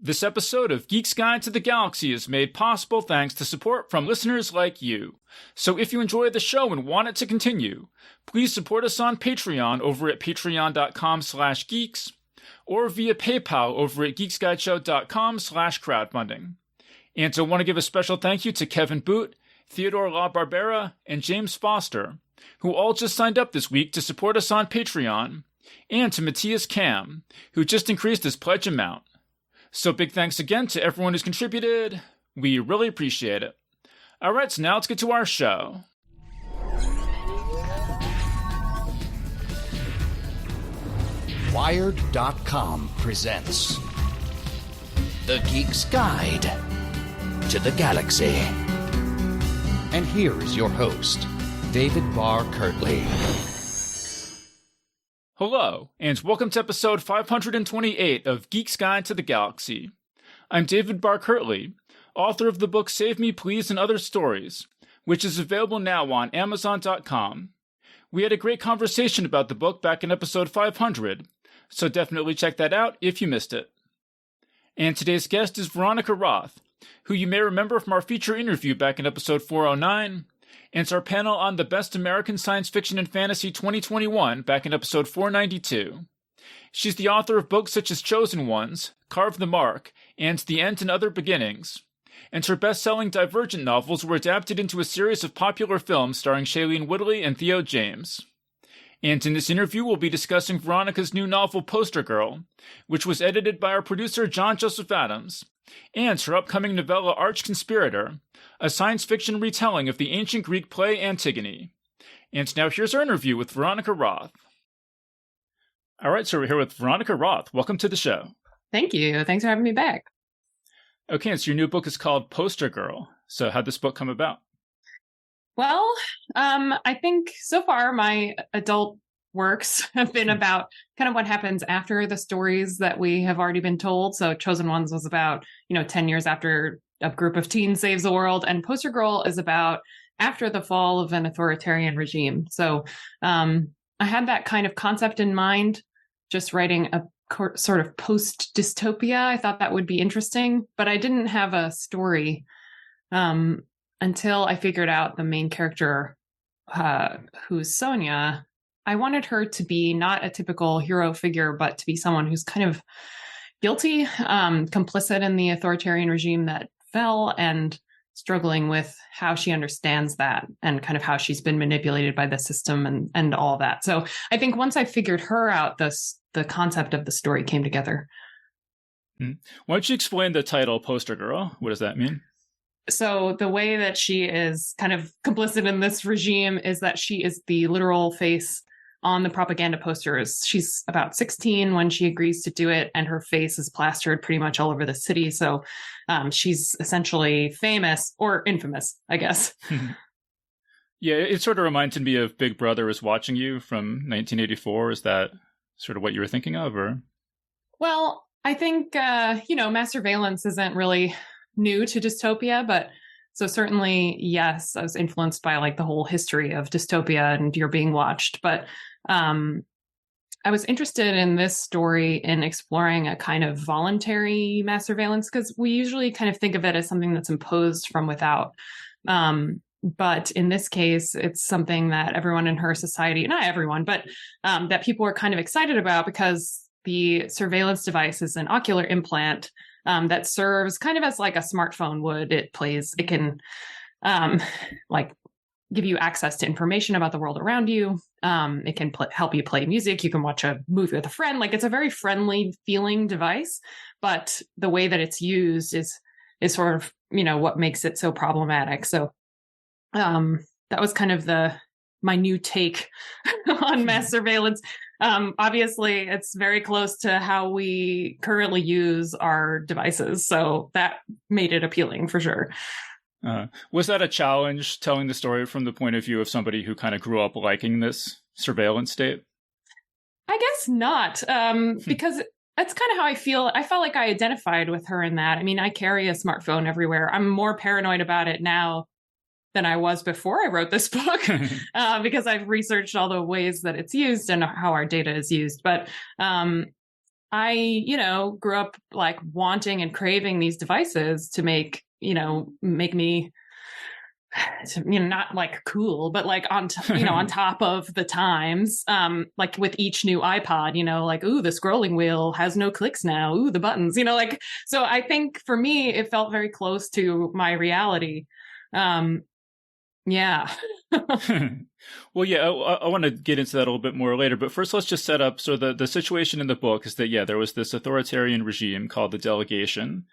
This episode of Geek's Guide to the Galaxy is made possible thanks to support from listeners like you. So if you enjoy the show and want it to continue, please support us on Patreon over at patreon.com/geeks or via PayPal over at geeksguideshow.com/crowdfunding. And I want to give a special thank you to Kevin Boot, Theodore La Barbera, and James Foster, who all just signed up this week to support us on Patreon, and to Matthias Cam, who just increased his pledge amount. So big thanks again to everyone who's contributed. We really appreciate it. All right, so now let's get to our show. Wired.com presents The Geek's Guide to the Galaxy. And here is your host, David Barr Kirtley. Hello, and welcome to episode 528 of Geek's Guide to the Galaxy. I'm David Barr Kirtley, author of the book Save Me Please and Other Stories, which is available now on Amazon.com. We had a great conversation about the book back in episode 500, so definitely check that out if you missed it. And today's guest is Veronica Roth, who you may remember from our feature interview back in episode 409, and it's our panel on the Best American Science Fiction and Fantasy 2021 back in episode 492. She's the author of books such as Chosen Ones, Carve the Mark, and The End and Other Beginnings, and her best-selling Divergent novels were adapted into a series of popular films starring Shailene Woodley and Theo James. And in this interview, we'll be discussing Veronica's new novel Poster Girl, which was edited by our producer John Joseph Adams, and her upcoming novella Conspirator, a science fiction retelling of the ancient Greek play Antigone. And now here's our interview with Veronica Roth. All right, so we're here with Veronica Roth. Welcome to the show. Thank you. Thanks for having me back. Okay, so your new book is called Poster Girl. So how'd this book come about? Well, I think so far my adult works have been about kind of what happens after the stories that we have already been told. So Chosen Ones was about, 10 years after a group of teens saves the world. And Poster Girl is about after the fall of an authoritarian regime. So I had that kind of concept in mind, just writing a sort of post-dystopia. I thought that would be interesting, but I didn't have a story until I figured out the main character, who's Sonia. I wanted her to be not a typical hero figure, but to be someone who's kind of guilty, complicit in the authoritarian regime that fell, and struggling with how she understands that and kind of how she's been manipulated by the system and all that. So I think once I figured her out, the concept of the story came together. Why don't you explain the title Poster Girl? What does that mean? So the way that she is kind of complicit in this regime is that she is the literal face on the propaganda posters. She's about 16 when she agrees to do it, and her face is plastered pretty much all over the city. So she's essentially famous, or infamous, I guess. Yeah, it sort of reminded me of Big Brother is Watching You from 1984. Is that sort of what you were thinking of, or? Well, I think, mass surveillance isn't really new to dystopia, but so certainly, yes, I was influenced by like the whole history of dystopia and You're Being Watched. But I was interested in this story in exploring a kind of voluntary mass surveillance, because we usually kind of think of it as something that's imposed from without. But in this case, it's something that everyone in her society, not everyone, but that people are kind of excited about, because the surveillance device is an ocular implant that serves kind of as like a smartphone would. It can give you access to information about the world around you. It can help you play music. You can watch a movie with a friend. Like, it's a very friendly feeling device, but the way that it's used is sort of, what makes it so problematic. So that was kind of my new take on mass surveillance. Obviously, it's very close to how we currently use our devices. So that made it appealing for sure. Was that a challenge, telling the story from the point of view of somebody who kind of grew up liking this surveillance state? I guess not, because that's kind of how I feel. I felt like I identified with her in that. I mean, I carry a smartphone everywhere. I'm more paranoid about it now than I was before I wrote this book, because I've researched all the ways that it's used and how our data is used. But I, grew up like wanting and craving these devices to make me, not like cool, but like on top of the times, like with each new iPod, like, ooh, the scrolling wheel has no clicks now. Ooh, the buttons, like, so I think for me, it felt very close to my reality. Yeah. Well, yeah, I want to get into that a little bit more later, but first let's just set up. So the situation in the book is that, yeah, there was this authoritarian regime called the Delegation,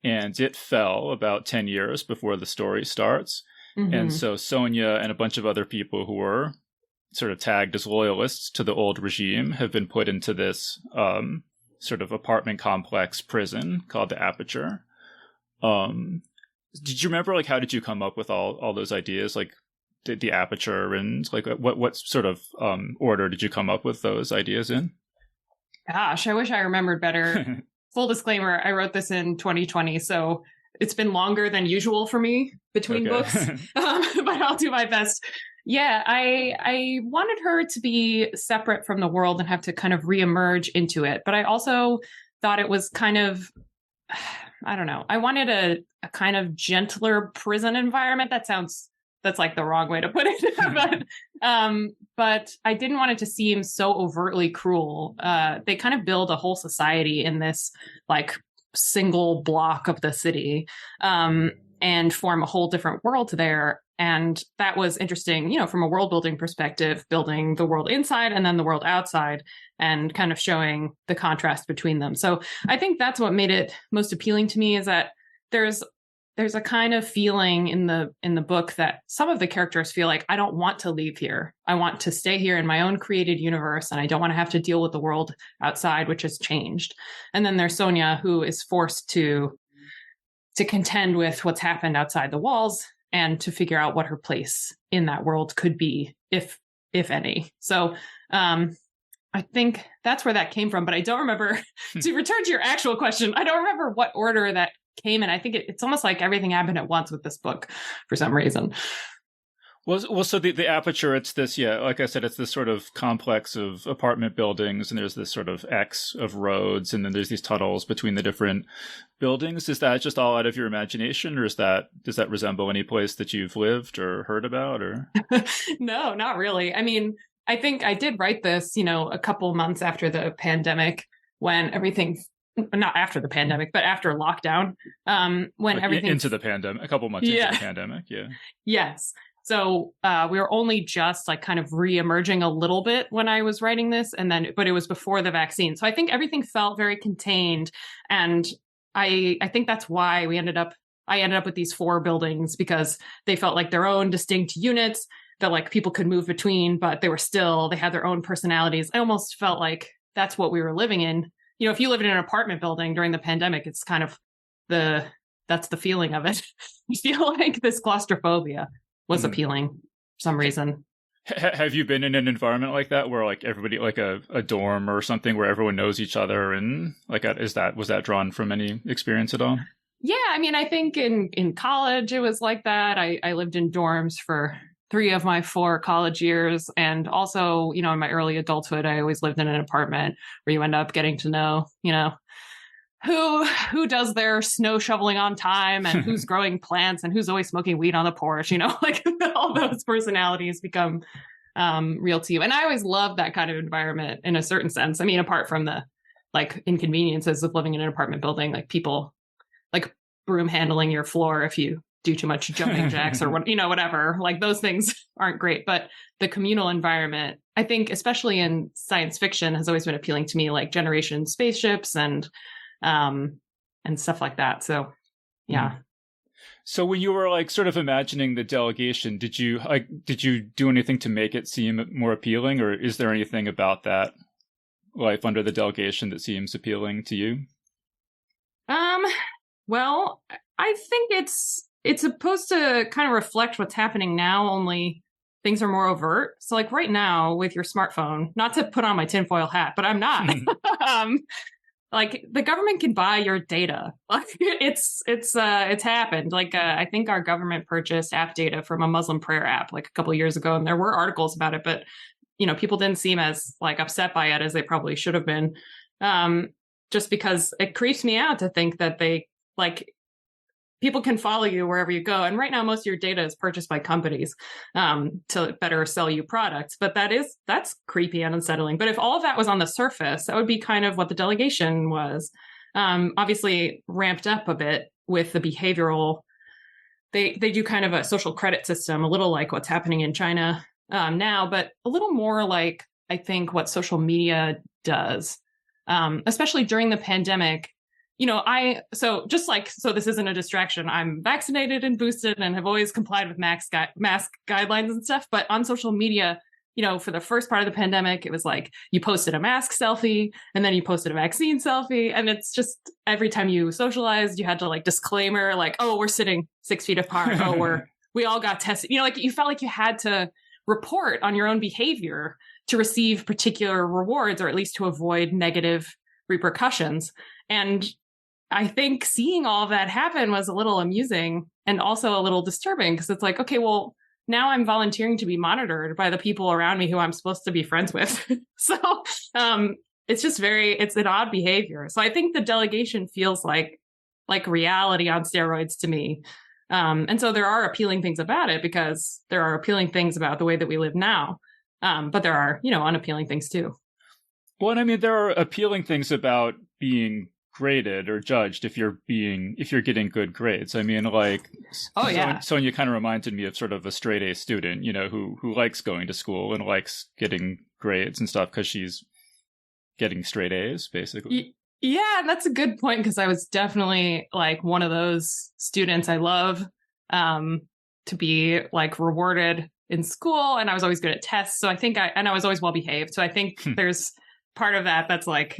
and it fell about 10 years before the story starts. Mm-hmm. And so Sonia and a bunch of other people who were sort of tagged as loyalists to the old regime have been put into this sort of apartment complex prison called the Aperture. Did you remember, like, how did you come up with all those ideas, like the Aperture, and like what sort of order did you come up with those ideas in? Gosh, I wish I remembered better. Full disclaimer, I wrote this in 2020, so it's been longer than usual for me between books, but I'll do my best. Yeah, I wanted her to be separate from the world and have to kind of reemerge into it. But I also thought it was kind of, I don't know, I wanted a kind of gentler prison environment. That's like the wrong way to put it. But I didn't want it to seem so overtly cruel. They kind of build a whole society in this like single block of the city, and form a whole different world there. And that was interesting, from a world building perspective, building the world inside and then the world outside, and kind of showing the contrast between them. So I think that's what made it most appealing to me, is that there's a kind of feeling in the book that some of the characters feel like, I don't want to leave here. I want to stay here in my own created universe, and I don't want to have to deal with the world outside, which has changed. And then there's Sonia, who is forced to contend with what's happened outside the walls and to figure out what her place in that world could be, if any. So I think that's where that came from, but I don't remember, to return to your actual question, I don't remember what order that came in. I think it's almost like everything happened at once with this book for some reason. Well, so the Aperture, it's this, yeah, like I said, it's this sort of complex of apartment buildings, and there's this sort of X of roads, and then there's these tunnels between the different buildings. Is that just all out of your imagination, or does that resemble any place that you've lived or heard about, or? No, not really. I mean, I think I did write this, a couple months after the pandemic, when everything, not after the pandemic, but after lockdown, when like everything into the pandemic, a couple months into the pandemic. Yeah. Yes. So we were only just like kind of re-emerging a little bit when I was writing this, but it was before the vaccine. So I think everything felt very contained, and I think that's why I ended up with these 4 buildings, because they felt like their own distinct units that like people could move between, but they had their own personalities. I almost felt like that's what we were living in. If you live in an apartment building during the pandemic, it's kind of that's the feeling of it. You feel like this claustrophobia was appealing for some reason. Have you been in an environment like that, where like everybody, like a dorm or something, where everyone knows each other, and like was that drawn from any experience at all? Yeah, I mean, I think in college it was like that. I lived in dorms for 3 of my 4 college years, and also, in my early adulthood, I always lived in an apartment where you end up getting to know, who does their snow shoveling on time, and who's growing plants, and who's always smoking weed on the porch, like all those personalities become real to you. And I always loved that kind of environment in a certain sense. I mean, apart from the like inconveniences of living in an apartment building, like people like broom handling your floor if you do too much jumping jacks or what, whatever, like those things aren't great. But the communal environment, I think, especially in science fiction, has always been appealing to me, like Generation spaceships and stuff like that. So, yeah. So when you were like sort of imagining the Delegation, did you do anything to make it seem more appealing, or is there anything about that life under the Delegation that seems appealing to you? Well, I think it's supposed to kind of reflect what's happening now, only things are more overt. So like right now with your smartphone, not to put on my tinfoil hat, but I'm not. Like the government can buy your data. Like it's happened. Like I think our government purchased app data from a Muslim prayer app like a couple of years ago, and there were articles about it, but people didn't seem as like upset by it as they probably should have been. just because it creeps me out to think that they like people can follow you wherever you go. And right now, most of your data is purchased by companies to better sell you products. But that's creepy and unsettling. But if all of that was on the surface, that would be kind of what the delegation was. Obviously ramped up a bit with the behavioral. They do kind of a social credit system, a little like what's happening in China now, but a little more like, I think, what social media does, especially during the pandemic. So this isn't a distraction. I'm vaccinated and boosted and have always complied with mask guidelines and stuff. But on social media, for the first part of the pandemic, it was like you posted a mask selfie and then you posted a vaccine selfie. And it's just every time you socialized, you had to like disclaimer, like, oh, we're sitting 6 feet apart. Oh, we all got tested. Like you felt like you had to report on your own behavior to receive particular rewards, or at least to avoid negative repercussions. And I think seeing all of that happen was a little amusing and also a little disturbing, because it's like, okay, well, now I'm volunteering to be monitored by the people around me who I'm supposed to be friends with. So it's just it's an odd behavior. So I think the delegation feels like reality on steroids to me. And so there are appealing things about it, because there are appealing things about the way that we live now. But there are, unappealing things too. Well, and I mean, there are appealing things about being graded or judged if you're getting good grades. I mean, like, Sonia kind of reminded me of sort of a straight A student, who likes going to school and likes getting grades and stuff because she's getting straight A's, basically. Yeah, and that's a good point, because I was definitely like one of those students. I love to be like rewarded in school, and I was always good at tests. So I think I was always well behaved. So I think there's part of that's like,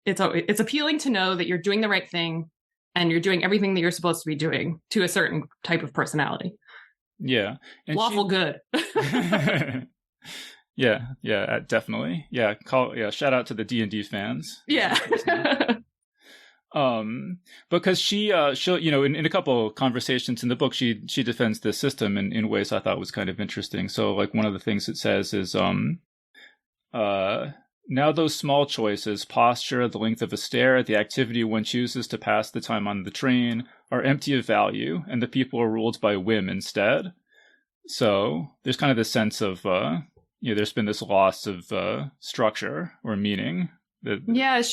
it's appealing to know that you're doing the right thing and you're doing everything that you're supposed to be doing to a certain type of personality. Yeah. And lawful good. Yeah, definitely. Yeah. Shout out to the D&D fans. Yeah. Because she'll, in a couple of conversations in the book, she defends this system in ways I thought was kind of interesting. So like one of the things it says is, now those small choices, posture, the length of a stare, the activity one chooses to pass the time on the train, are empty of value, and the people are ruled by whim instead. So there's kind of this sense of, there's been this loss of structure or meaning. Yeah,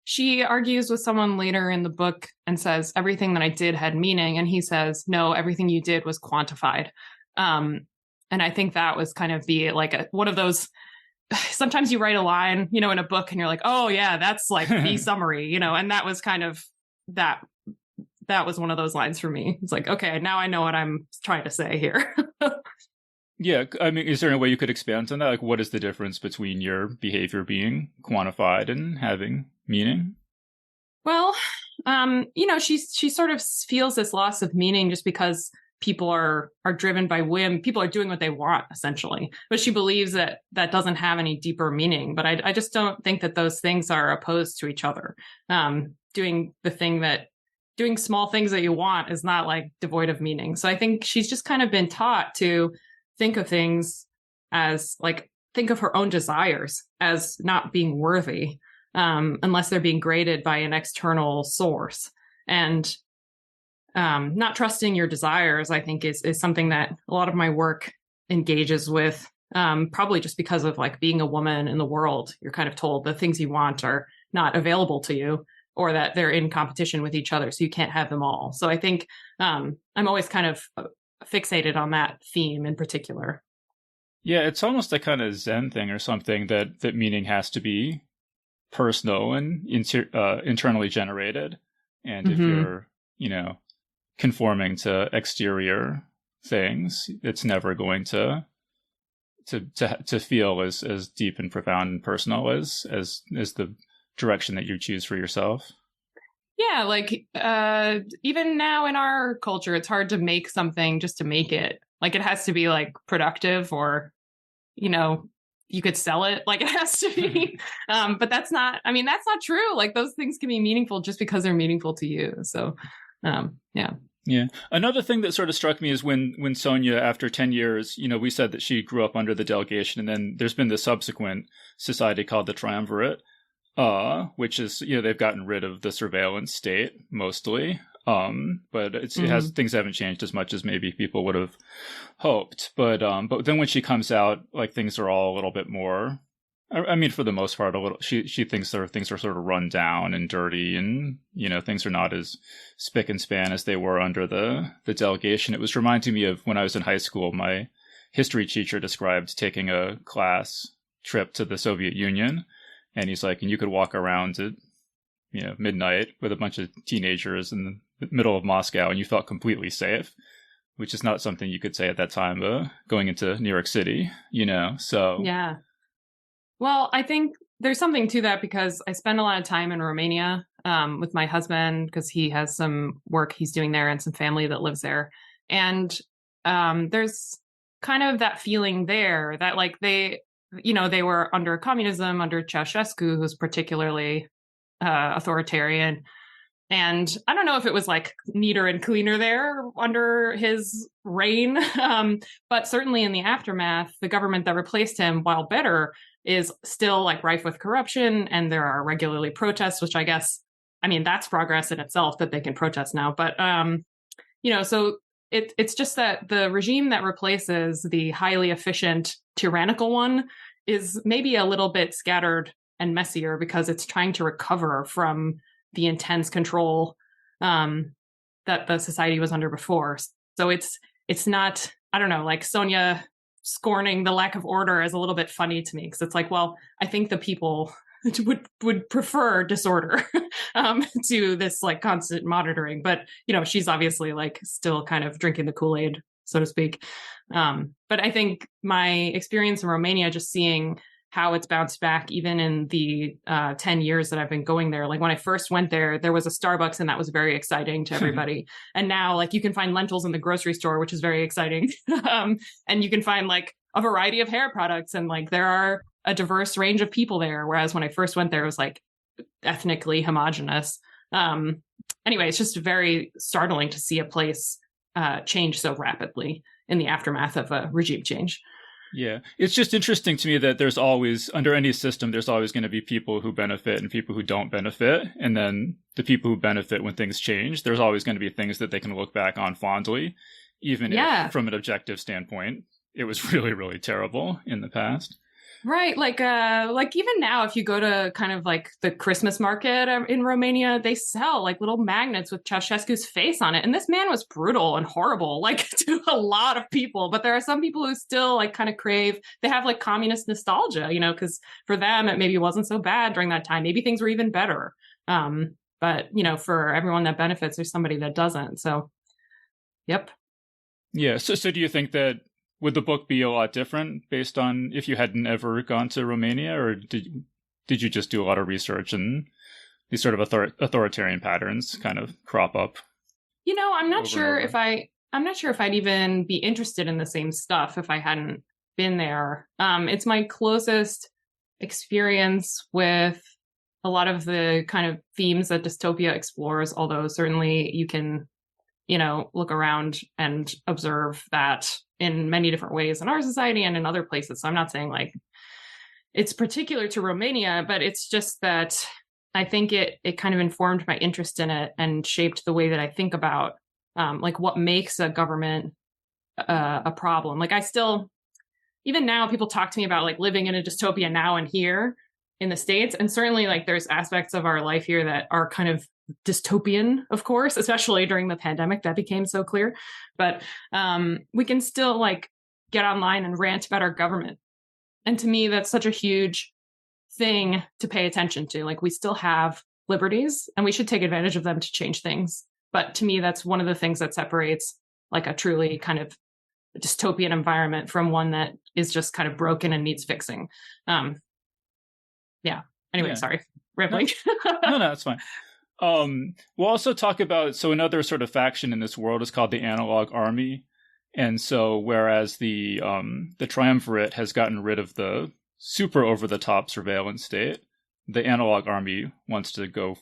she argues with someone later in the book and says, everything that I did had meaning. And he says, no, everything you did was quantified. And I think that was kind of one of those, sometimes you write a line, in a book and you're like, oh yeah, that's like the summary, and that was kind of that was one of those lines for me. It's like, okay, now I know what I'm trying to say here. Yeah. I mean, is there a way you could expand on that? Like, what is the difference between your behavior being quantified and having meaning? Well, she sort of feels this loss of meaning just because people are driven by whim. People are doing what they want, essentially. But she believes that doesn't have any deeper meaning. But I just don't think that those things are opposed to each other. Doing small things that you want is not like devoid of meaning. So I think she's just kind of been taught to think of things as like, think of her own desires as not being worthy, unless they're being graded by an external source. And not trusting your desires, I think, is something that a lot of my work engages with, probably just because of like being a woman in the world. You're kind of told the things you want are not available to you, or that they're in competition with each other, so you can't have them all. So I think I'm always kind of fixated on that theme in particular. Yeah, it's almost a kind of Zen thing or something, that meaning has to be personal and internally generated. And if you're, conforming to exterior things, it's never going to feel as deep and profound and personal as the direction that you choose for yourself. Yeah, like even now in our culture, it's hard to make something just to make it. Like it has to be like productive, or you could sell it. Like it has to be. But that's not true. Like those things can be meaningful just because they're meaningful to you. So yeah. Yeah. Another thing that sort of struck me is when Sonia, after 10 years, we said that she grew up under the delegation, and then there's been the subsequent society called the Triumvirate. which is, they've gotten rid of the surveillance state mostly. But it has things haven't changed as much as maybe people would have hoped. But then when she comes out, like things are all a little bit more. I mean, for the most part, a little. She thinks things are sort of run down and dirty, and things are not as spick and span as they were under the delegation. It was reminding me of when I was in high school. My history teacher described taking a class trip to the Soviet Union, and he's like, and you could walk around at midnight with a bunch of teenagers in the middle of Moscow, and you felt completely safe, which is not something you could say at that time going into New York City. So yeah. Well, I think there's something to that because I spend a lot of time in Romania with my husband because he has some work he's doing there and some family that lives there. And there's kind of that feeling there that like they were under communism, under Ceausescu, who's particularly authoritarian. And I don't know if it was like neater and cleaner there under his reign, but certainly in the aftermath, the government that replaced him, while better, is still like rife with corruption, and there are regularly protests, which that's progress in itself that they can protest now. But so it's just that the regime that replaces the highly efficient tyrannical one is maybe a little bit scattered and messier because it's trying to recover from the intense control that the society was under before. So it's not, I don't know, like Sonia scorning the lack of order is a little bit funny to me because it's like, well, I think the people would prefer disorder to this like constant monitoring. But, she's obviously like still kind of drinking the Kool-Aid, so to speak. But I think my experience in Romania, just seeing how it's bounced back even in the 10 years that I've been going there. Like when I first went there, there was a Starbucks and that was very exciting to everybody. And now like you can find lentils in the grocery store, which is very exciting. And you can find like a variety of hair products and like there are a diverse range of people there. Whereas when I first went there, it was like ethnically homogenous. Anyway, it's just very startling to see a place change so rapidly in the aftermath of a regime change. Yeah, it's just interesting to me that there's always, under any system, there's always going to be people who benefit and people who don't benefit. And then the people who benefit when things change, there's always going to be things that they can look back on fondly, even if from an objective standpoint, it was really, really terrible in the past. Right. Like even now, if you go to kind of like the Christmas market in Romania, they sell like little magnets with Ceausescu's face on it. And this man was brutal and horrible, like to a lot of people. But there are some people who still like kind of crave, they have like communist nostalgia, because for them, it maybe wasn't so bad during that time. Maybe things were even better. But, for everyone that benefits, there's somebody that doesn't. So, yep. Yeah. So do you think that would the book be a lot different based on if you hadn't ever gone to Romania, or did you just do a lot of research and these sort of authoritarian patterns kind of crop up? I'm not sure if I'd even be interested in the same stuff if I hadn't been there. It's my closest experience with a lot of the kind of themes that dystopia explores, although certainly you can, look around and observe that in many different ways in our society and in other places. So I'm not saying like it's particular to Romania, but it's just that I think it kind of informed my interest in it and shaped the way that I think about like what makes a government a problem. Like even now people talk to me about like living in a dystopia now and here in the States. And certainly like there's aspects of our life here that are kind of dystopian, of course, especially during the pandemic, that became so clear. But we can still like get online and rant about our government. And to me, that's such a huge thing to pay attention to. Like we still have liberties and we should take advantage of them to change things. But to me, that's one of the things that separates like a truly kind of dystopian environment from one that is just kind of broken and needs fixing. Yeah. Anyway, sorry, rambling. No, that's fine. We'll also talk about, so another sort of faction in this world is called the Analog Army. And so whereas the Triumvirate has gotten rid of the super over-the-top surveillance state, the Analog Army wants to go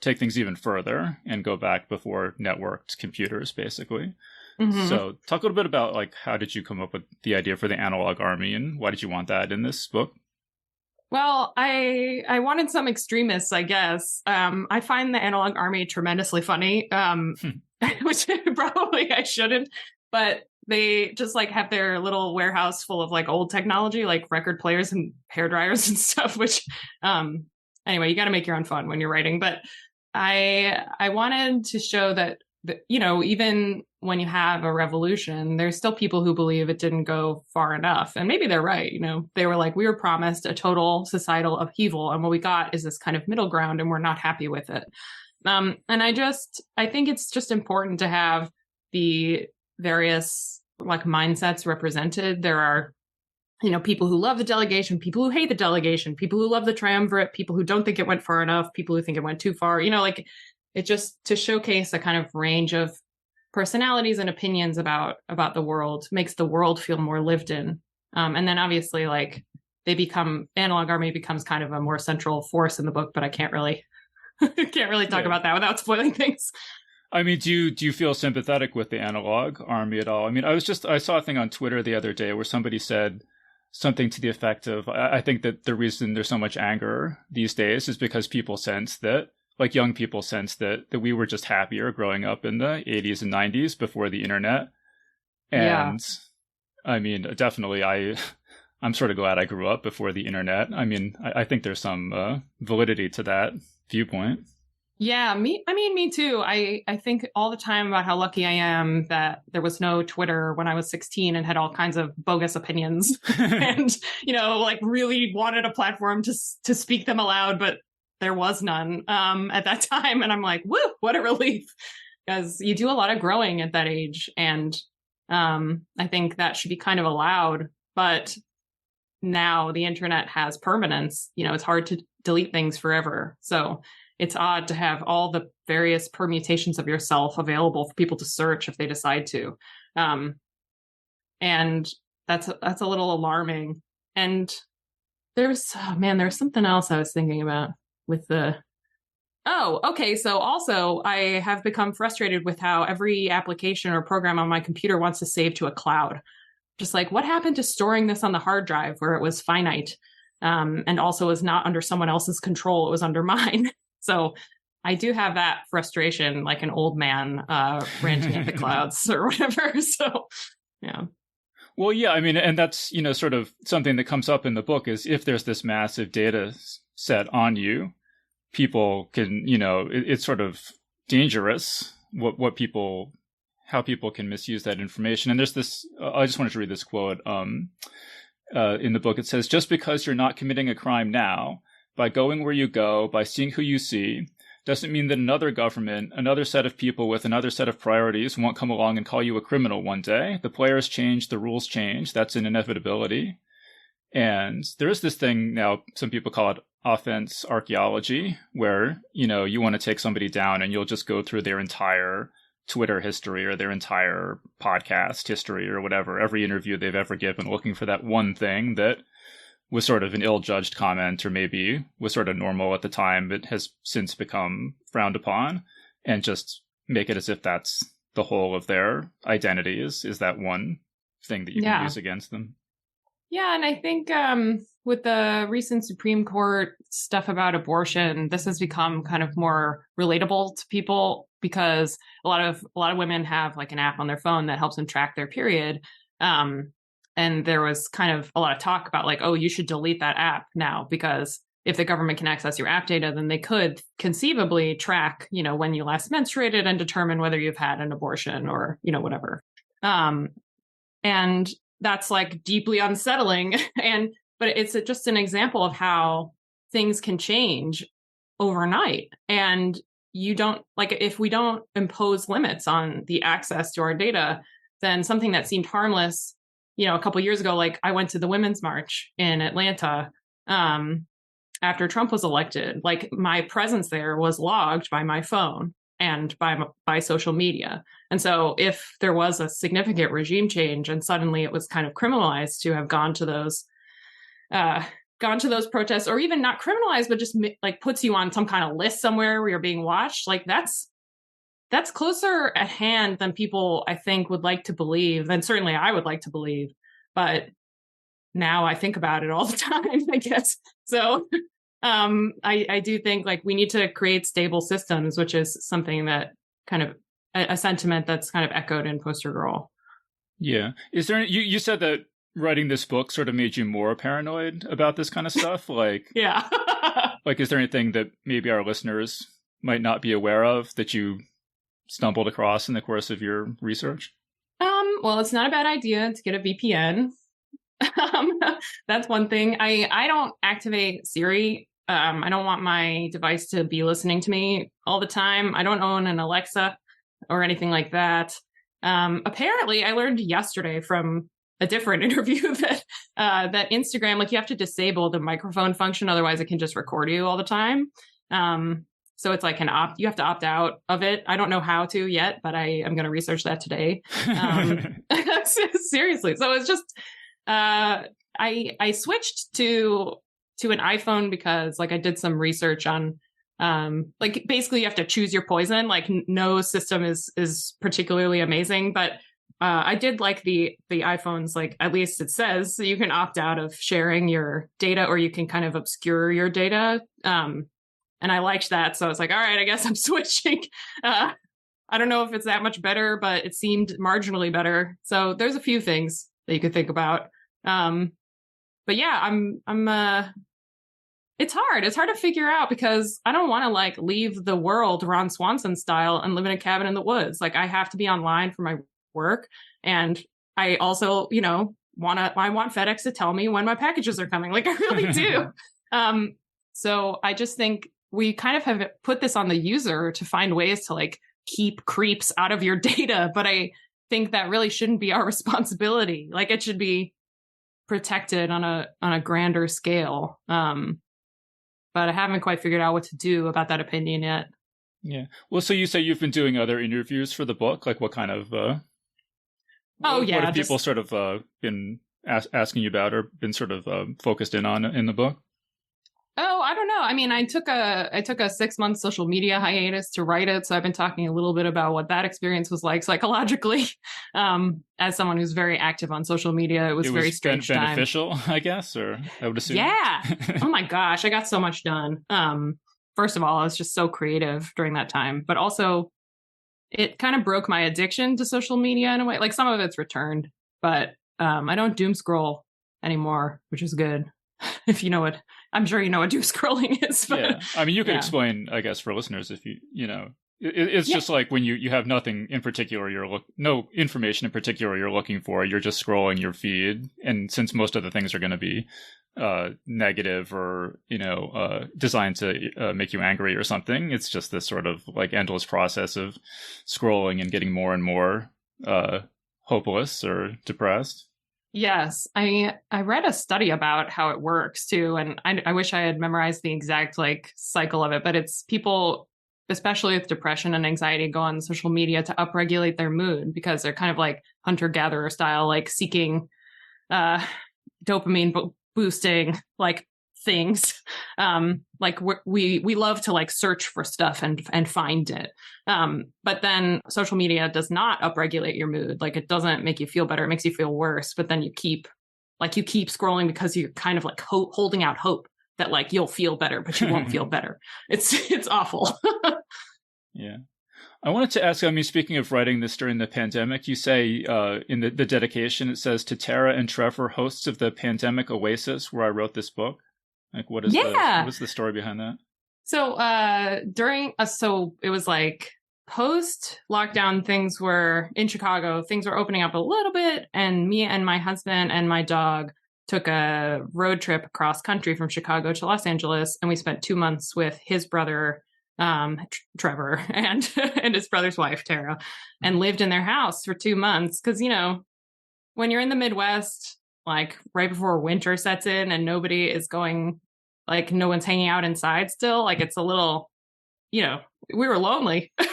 take things even further and go back before networked computers, basically. Mm-hmm. So talk a little bit about like how did you come up with the idea for the Analog Army and why did you want that in this book? Well, I wanted some extremists, I guess. I find the analog army tremendously funny, which probably I shouldn't, but they just like have their little warehouse full of like old technology, like record players and hair dryers and stuff, which anyway, you got to make your own fun when you're writing. But I wanted to show that, you know, even when you have a revolution, there's still people who believe it didn't go far enough. And maybe they're right. You know, they were like, we were promised a total societal upheaval, and what we got is this kind of middle ground, and we're not happy with it. And I think it's just important to have the various like mindsets represented. There are, you know, people who love the delegation, people who hate the delegation, people who love the triumvirate, people who don't think it went far enough, people who think it went too far, you know, like it just to showcase a kind of range of personalities and opinions about the world makes the world feel more lived in. And then obviously like Analog Army becomes kind of a more central force in the book, but I can't really talk about that without spoiling things. I mean, do you feel sympathetic with the Analog Army at all? I mean, I saw a thing on Twitter the other day where somebody said something to the effect of, I think that the reason there's so much anger these days is because people sense that, like young people sense that we were just happier growing up in the 80s and 90s before the internet. And I mean, definitely I'm sort of glad I grew up before the internet. I mean, I think there's some validity to that viewpoint. Yeah, me too. I think all the time about how lucky I am that there was no Twitter when I was 16 and had all kinds of bogus opinions and, you know, like really wanted a platform to speak them aloud, but there was none at that time. And I'm like, woo, what a relief, because you do a lot of growing at that age. And I think that should be kind of allowed. But now the internet has permanence. You know, it's hard to delete things forever. So it's odd to have all the various permutations of yourself available for people to search if they decide to. And that's a little alarming. And there's something else I was thinking about with the... Oh, okay. So also I have become frustrated with how every application or program on my computer wants to save to a cloud. Just like, what happened to storing this on the hard drive where it was finite? And also was not under someone else's control. It was under mine. So I do have that frustration, like an old man ranting at the clouds or whatever. So, yeah. Well, yeah, I mean, and that's, you know, sort of something that comes up in the book is if there's this massive data set on you, people can, you know, it's sort of dangerous how people can misuse that information. And there's this, I just wanted to read this quote in the book. It says, just because you're not committing a crime now, by going where you go, by seeing who you see, doesn't mean that another government, another set of people with another set of priorities won't come along and call you a criminal one day. The players change, the rules change. That's an inevitability. And there is this thing now, some people call it offense archaeology, where, you know, you want to take somebody down and you'll just go through their entire Twitter history or their entire podcast history or whatever, every interview they've ever given, looking for that one thing that was sort of an ill-judged comment or maybe was sort of normal at the time but has since become frowned upon, and just make it as if that's the whole of their identity is that one thing that you can use against them. Yeah, and I think with the recent Supreme Court stuff about abortion, this has become kind of more relatable to people because a lot of women have like an app on their phone that helps them track their period. And there was kind of a lot of talk about like, oh, you should delete that app now, because if the government can access your app data, then they could conceivably track, you know, when you last menstruated and determine whether you've had an abortion or, you know, whatever. And that's like deeply unsettling. But it's just an example of how things can change overnight. And you don't, like, if we don't impose limits on the access to our data, then something that seemed harmless, you know, a couple of years ago, like I went to the Women's March in Atlanta after Trump was elected. Like my presence there was logged by my phone and by social media. And so if there was a significant regime change and suddenly it was kind of criminalized to have gone to those protests, or even not criminalized, but just like puts you on some kind of list somewhere where you're being watched, like that's closer at hand than people, I think, would like to believe. And certainly I would like to believe. But now I think about it all the time, I guess. So I do think like we need to create stable systems, which is something that kind of a sentiment that's kind of echoed in Poster Girl. Yeah. Is there you said that writing this book sort of made you more paranoid about this kind of stuff? Like, yeah. like, is there anything that maybe our listeners might not be aware of that you stumbled across in the course of your research? Well, it's not a bad idea to get a VPN. That's one thing. I don't activate Siri. I don't want my device to be listening to me all the time. I don't own an Alexa or anything like that. Apparently, I learned yesterday from a different interview that that Instagram, like you have to disable the microphone function, otherwise it can just record you all the time. So it's like you have to opt out of it. I don't know how to yet, but I am going to research that today. Seriously. So it's just, I switched to an iPhone because like I did some research on, like basically you have to choose your poison. Like no system is particularly amazing, but I did like the iPhones, like at least it says so you can opt out of sharing your data or you can kind of obscure your data. And I liked that. So I was like, all right, I guess I'm switching. I don't know if it's that much better, but it seemed marginally better. So there's a few things that you could think about. But yeah, it's hard. It's hard to figure out because I don't want to like leave the world Ron Swanson style and live in a cabin in the woods. Like I have to be online for my work. And I also, I want FedEx to tell me when my packages are coming. Like I really do. So I just think we kind of have put this on the user to find ways to like keep creeps out of your data. But I think that really shouldn't be our responsibility. Like it should be protected on a grander scale. But I haven't quite figured out what to do about that opinion yet. Yeah. Well, so you say you've been doing other interviews for the book. Like what kind of, what have people sort of been asking you about or been sort of focused in on in the book? Oh, I don't know. I mean, I took a 6-month social media hiatus to write it. So I've been talking a little bit about what that experience was like psychologically. As someone who's very active on social media, it was very strange beneficial, I guess, or I would assume. Yeah. Oh my gosh. I got so much done. First of all, I was just so creative during that time, but also it kind of broke my addiction to social media in a way. Like some of it's returned, but I don't doom scroll anymore, which is good. If you know what, I'm sure you know what doom scrolling is. But, yeah, I mean, you could explain, I guess, for listeners if it's just like when you have nothing in particular, no information in particular you're looking for, you're just scrolling your feed, and since most of the things are going to be negative or designed to make you angry or something, it's just this sort of like endless process of scrolling and getting more and more hopeless or depressed. Yes, I read a study about how it works too, and I wish I had memorized the exact like cycle of it, but it's people, especially with depression and anxiety, go on social media to upregulate their mood because they're kind of like hunter-gatherer style, like seeking dopamine boosting like things. Like we love to like search for stuff and find it. But then social media does not upregulate your mood. Like it doesn't make you feel better. It makes you feel worse. But then you keep scrolling because you're kind of like holding out hope that like you'll feel better, but you won't feel better. It's awful. Yeah. I wanted to ask, I mean, speaking of writing this during the pandemic, you say in the dedication, it says, to Tara and Trevor, hosts of the pandemic Oasis, where I wrote this book. Like, what is the story behind that? So so it was like post-lockdown, things were in Chicago, things were opening up a little bit, and me and my husband and my dog took a road trip across country from Chicago to Los Angeles, and we spent 2 months with his brother, Trevor, and his brother's wife, Tara, and lived in their house for 2 months. Because, when you're in the Midwest, like right before winter sets in and nobody is going, like no one's hanging out inside still, like it's a little, we were lonely. So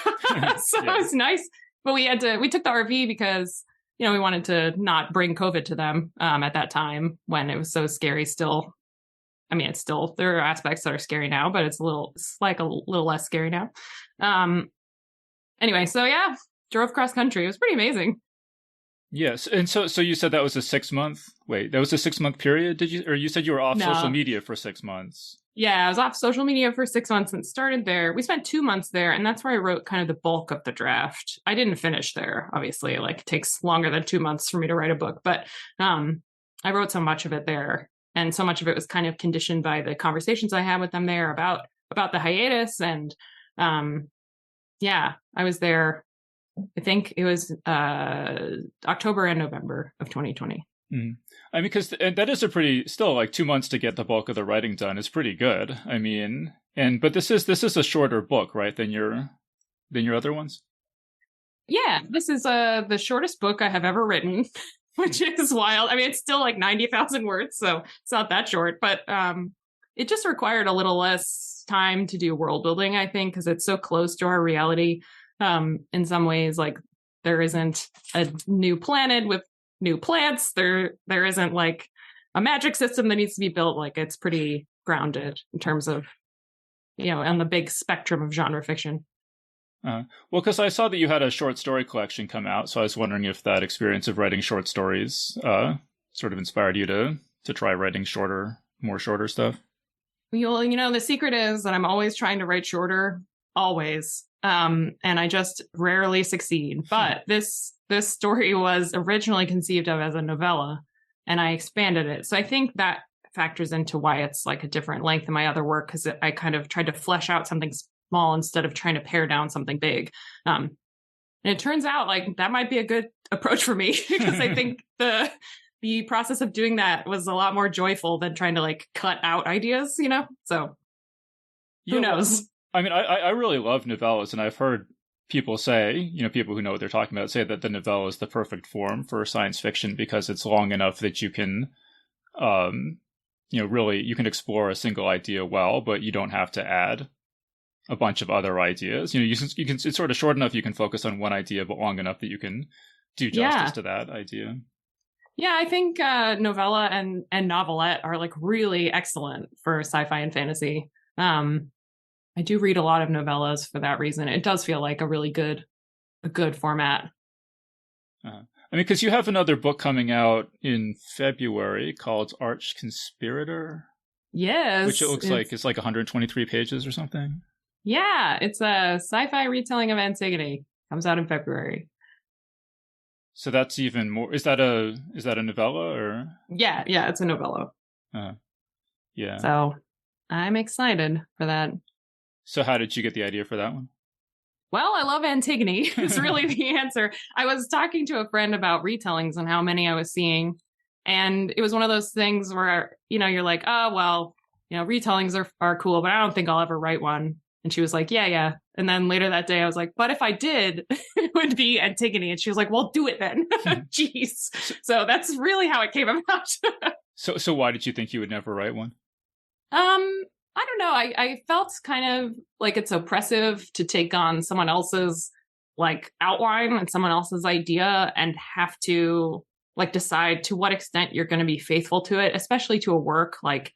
It was nice. But we took the RV because, we wanted to not bring COVID to them at that time when it was so scary still. I mean, it's still, there are aspects that are scary now, but it's a little less scary now. Anyway, so yeah, drove cross country. It was pretty amazing. Yes. And so you said that was a 6 month, wait, that was a 6 month period, did you, or you said you were off No. social media for 6 months? Yeah, I was off social media for 6 months and started there. We spent 2 months there, and that's where I wrote kind of the bulk of the draft. I didn't finish there, obviously. Like, it takes longer than 2 months for me to write a book, but I wrote so much of it there, and so much of it was kind of conditioned by the conversations I had with them there about the hiatus. And yeah, I was there. I think it was October and November of 2020. Mm. I mean, because that is a pretty, still like 2 months to get the bulk of the writing done is pretty good. I mean, but this is a shorter book, right, than your other ones? Yeah, this is the shortest book I have ever written, which is wild. I mean, it's still like 90,000 words, so it's not that short, but it just required a little less time to do world building, I think, because it's so close to our reality. In some ways, like, there isn't a new planet with new plants. There isn't like a magic system that needs to be built. Like, it's pretty grounded in terms of, on the big spectrum of genre fiction. Well, because I saw that you had a short story collection come out, so I was wondering if that experience of writing short stories sort of inspired you to try writing more shorter stuff. Well, the secret is that I'm always trying to write shorter, always. And I just rarely succeed. But this story was originally conceived of as a novella, and I expanded it. So I think that factors into why it's like a different length than my other work, because I kind of tried to flesh out something small instead of trying to pare down something big. And it turns out like that might be a good approach for me, because I think the process of doing that was a lot more joyful than trying to like cut out ideas, So who knows? I mean, I really love novellas, and I've heard people say, people who know what they're talking about, say that the novella is the perfect form for science fiction because it's long enough that you can, really, you can explore a single idea well, but you don't have to add a bunch of other ideas. You can, it's sort of short enough you can focus on one idea, but long enough that you can do justice to that idea. Yeah, I think novella and novelette are like really excellent for sci-fi and fantasy. I do read a lot of novellas for that reason. It does feel like a really good format. I mean, because you have another book coming out in February called Conspirator. Yes. Which it looks like it's like 123 pages or something. Yeah, it's a sci-fi retelling of Antigone. Comes out in February. So that's even more. Is that a novella or? Yeah, it's a novella. Yeah. So I'm excited for that. So how did you get the idea for that one? Well, I love Antigone. It's really the answer. I was talking to a friend about retellings and how many I was seeing. And it was one of those things where, you're like, oh, well, retellings are cool, but I don't think I'll ever write one. And she was like, yeah. And then later that day, I was like, but if I did, it would be Antigone. And she was like, well, do it then. Jeez. So that's really how it came about. So why did you think you would never write one? I don't know. I felt kind of like it's oppressive to take on someone else's like outline and someone else's idea and have to like decide to what extent you're going to be faithful to it, especially to a work like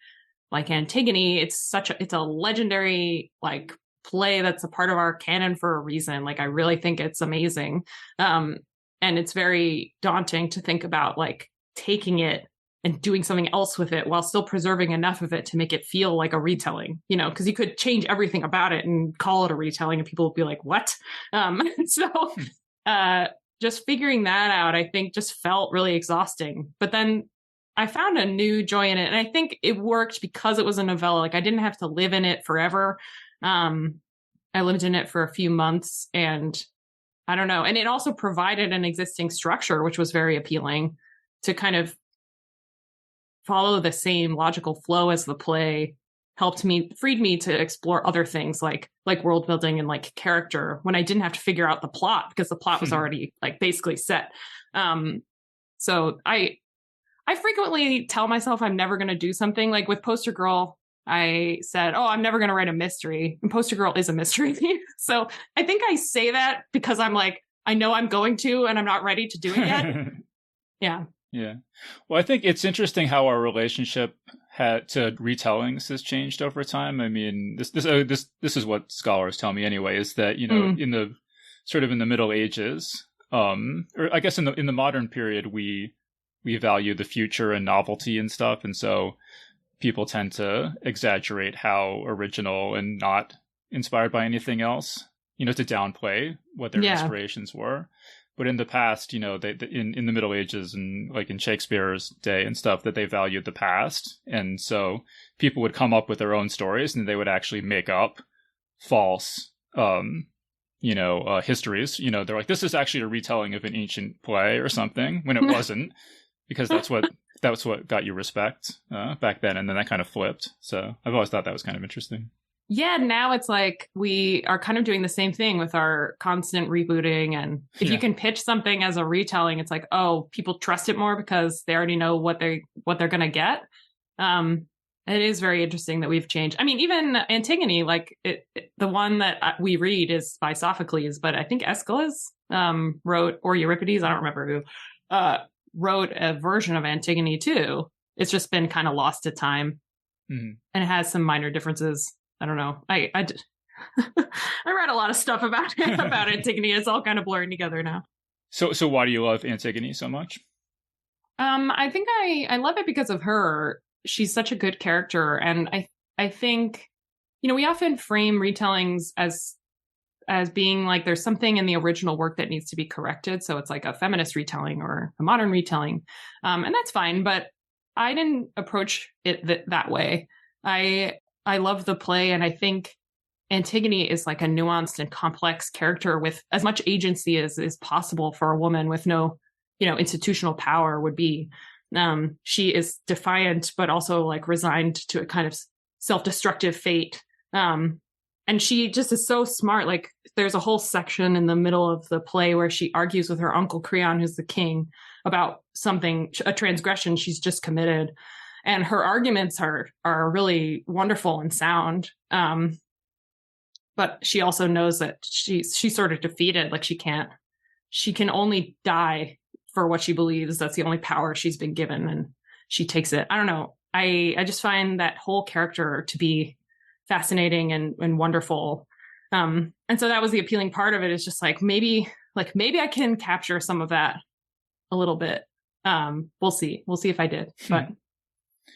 Antigone. It's a legendary like play that's a part of our canon for a reason. Like, I really think it's amazing. And it's very daunting to think about like taking it and doing something else with it while still preserving enough of it to make it feel like a retelling, because you could change everything about it and call it a retelling and people would be like, what? So just figuring that out, I think just felt really exhausting. But then I found a new joy in it. And I think it worked because it was a novella. Like, I didn't have to live in it forever. I lived in it for a few months and I don't know. And it also provided an existing structure, which was very appealing to kind of follow the same logical flow as the play. Freed me to explore other things like world building and like character when I didn't have to figure out the plot because the plot was already like basically set. So I frequently tell myself I'm never going to do something. Like with Poster Girl, I said, oh, I'm never going to write a mystery. And Poster Girl is a mystery. So I think I say that because I'm like, I know I'm going to, and I'm not ready to do it yet. Yeah. Yeah. Well, I think it's interesting how our relationship to retellings has changed over time. I mean, this is what scholars tell me anyway, is that, in the sort of in the Middle Ages, or I guess in the modern period, we value the future and novelty and stuff, and so people tend to exaggerate how original and not inspired by anything else, to downplay what their inspirations were. But in the past, they in the Middle Ages and like in Shakespeare's day and stuff, that they valued the past, and so people would come up with their own stories, and they would actually make up false histories. They're like, this is actually a retelling of an ancient play or something, when it wasn't, because that's what got you respect back then, and then that kind of flipped. So I've always thought that was kind of interesting. Yeah, now it's like we are kind of doing the same thing with our constant rebooting, and if you can pitch something as a retelling, it's like, oh, people trust it more because they already know what they're going to get. It is very interesting that we've changed. I mean, even Antigone, like the one that we read is by Sophocles, but I think Aeschylus wrote, or Euripides, I don't remember who, wrote a version of Antigone too. It's just been kind of lost to time, and it has some minor differences. I don't know. I read a lot of stuff about Antigone. It's all kind of blurring together now. So why do you love Antigone so much? I think I love it because of her. She's such a good character, and I think, we often frame retellings as being like there's something in the original work that needs to be corrected. So it's like a feminist retelling or a modern retelling, and that's fine. But I didn't approach it that way. I love the play, and I think Antigone is like a nuanced and complex character with as much agency as is possible for a woman with no, institutional power would be. She is defiant, but also like resigned to a kind of self-destructive fate. And she just is so smart. Like there's a whole section in the middle of the play where she argues with her uncle Creon, who's the king, about a transgression she's just committed. And her arguments are really wonderful and sound. But she also knows that she's sort of defeated. Like she can only die for what she believes. That's the only power she's been given, and she takes it. I don't know. I just find that whole character to be fascinating and wonderful. And so that was the appealing part of it, is just maybe I can capture some of that a little bit. We'll see if I did. But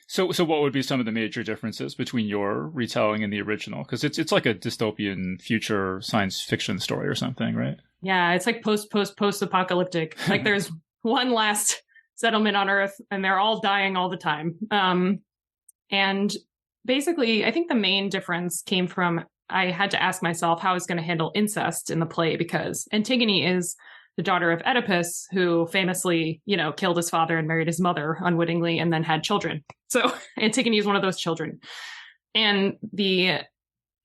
so what would be some of the major differences between your retelling and the original? Because it's like a dystopian future science fiction story or something, right? Yeah, it's like post-apocalyptic. Like there's one last settlement on Earth, and they're all dying all the time. And basically, I think the main difference came from I had to ask myself how I was going to handle incest in the play, because Antigone is the daughter of Oedipus, who famously, killed his father and married his mother unwittingly and then had children. So Antigone is one of those children. And the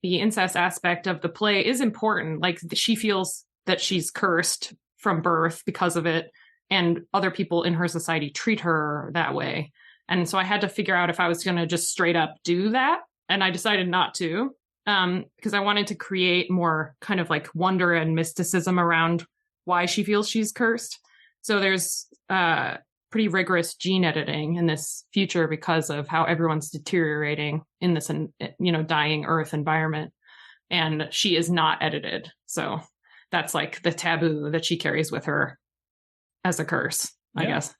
incest aspect of the play is important. Like she feels that she's cursed from birth because of it, and other people in her society treat her that way. And so I had to figure out if I was going to just straight up do that. And I decided not to, because I wanted to create more kind of like wonder and mysticism around why she feels she's cursed. So there's pretty rigorous gene editing in this future because of how everyone's deteriorating in this, dying Earth environment. And she is not edited. So that's like the taboo that she carries with her as a curse, I guess.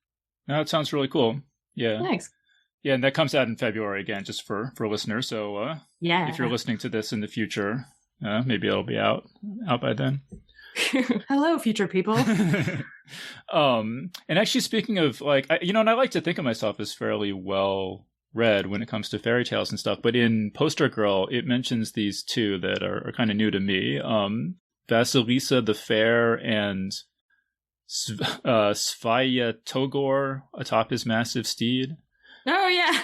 No, it sounds really cool. Yeah. Thanks. Yeah, and that comes out in February again, just for listeners. So if you're listening to this in the future, maybe it'll be out by then. Hello, future people. And actually, speaking of and I like to think of myself as fairly well read when it comes to fairy tales and stuff. But in Poster Girl, it mentions these two that are kind of new to me: Vasilisa the Fair and Svyatogor atop his massive steed. Oh yeah.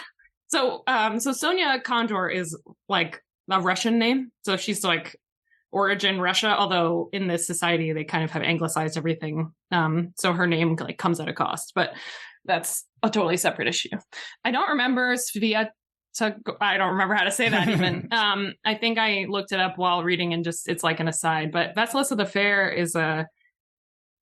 So Sonia Condor is like a Russian name. So she's like origin Russia, although in this society they kind of have anglicized everything. So her name like comes at a cost, but that's a totally separate issue. I don't remember I don't remember how to say that even. I think I looked it up while reading and it's like an aside, but Vasilisa the Fair is a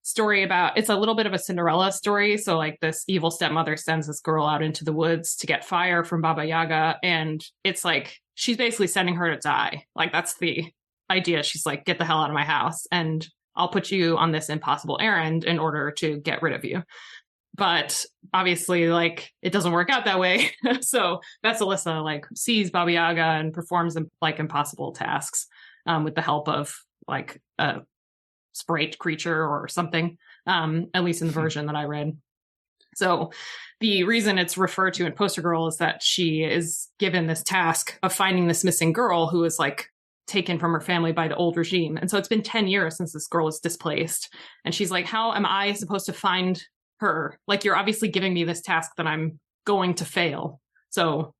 story about, it's a little bit of a Cinderella story. So like this evil stepmother sends this girl out into the woods to get fire from Baba Yaga. And it's like, she's basically sending her to die. Like that's the idea. She's like, get the hell out of my house. And I'll put you on this impossible errand in order to get rid of you. But obviously, like, it doesn't work out that way. So Vasilisa, like, sees Baba Yaga and performs like impossible tasks with the help of like a sprite creature or something, at least in the version that I read. So the reason it's referred to in Poster Girl is that she is given this task of finding this missing girl who is like taken from her family by the old regime. And so it's been 10 years since this girl is displaced. And she's like, how am I supposed to find her? Like, you're obviously giving me this task that I'm going to fail. So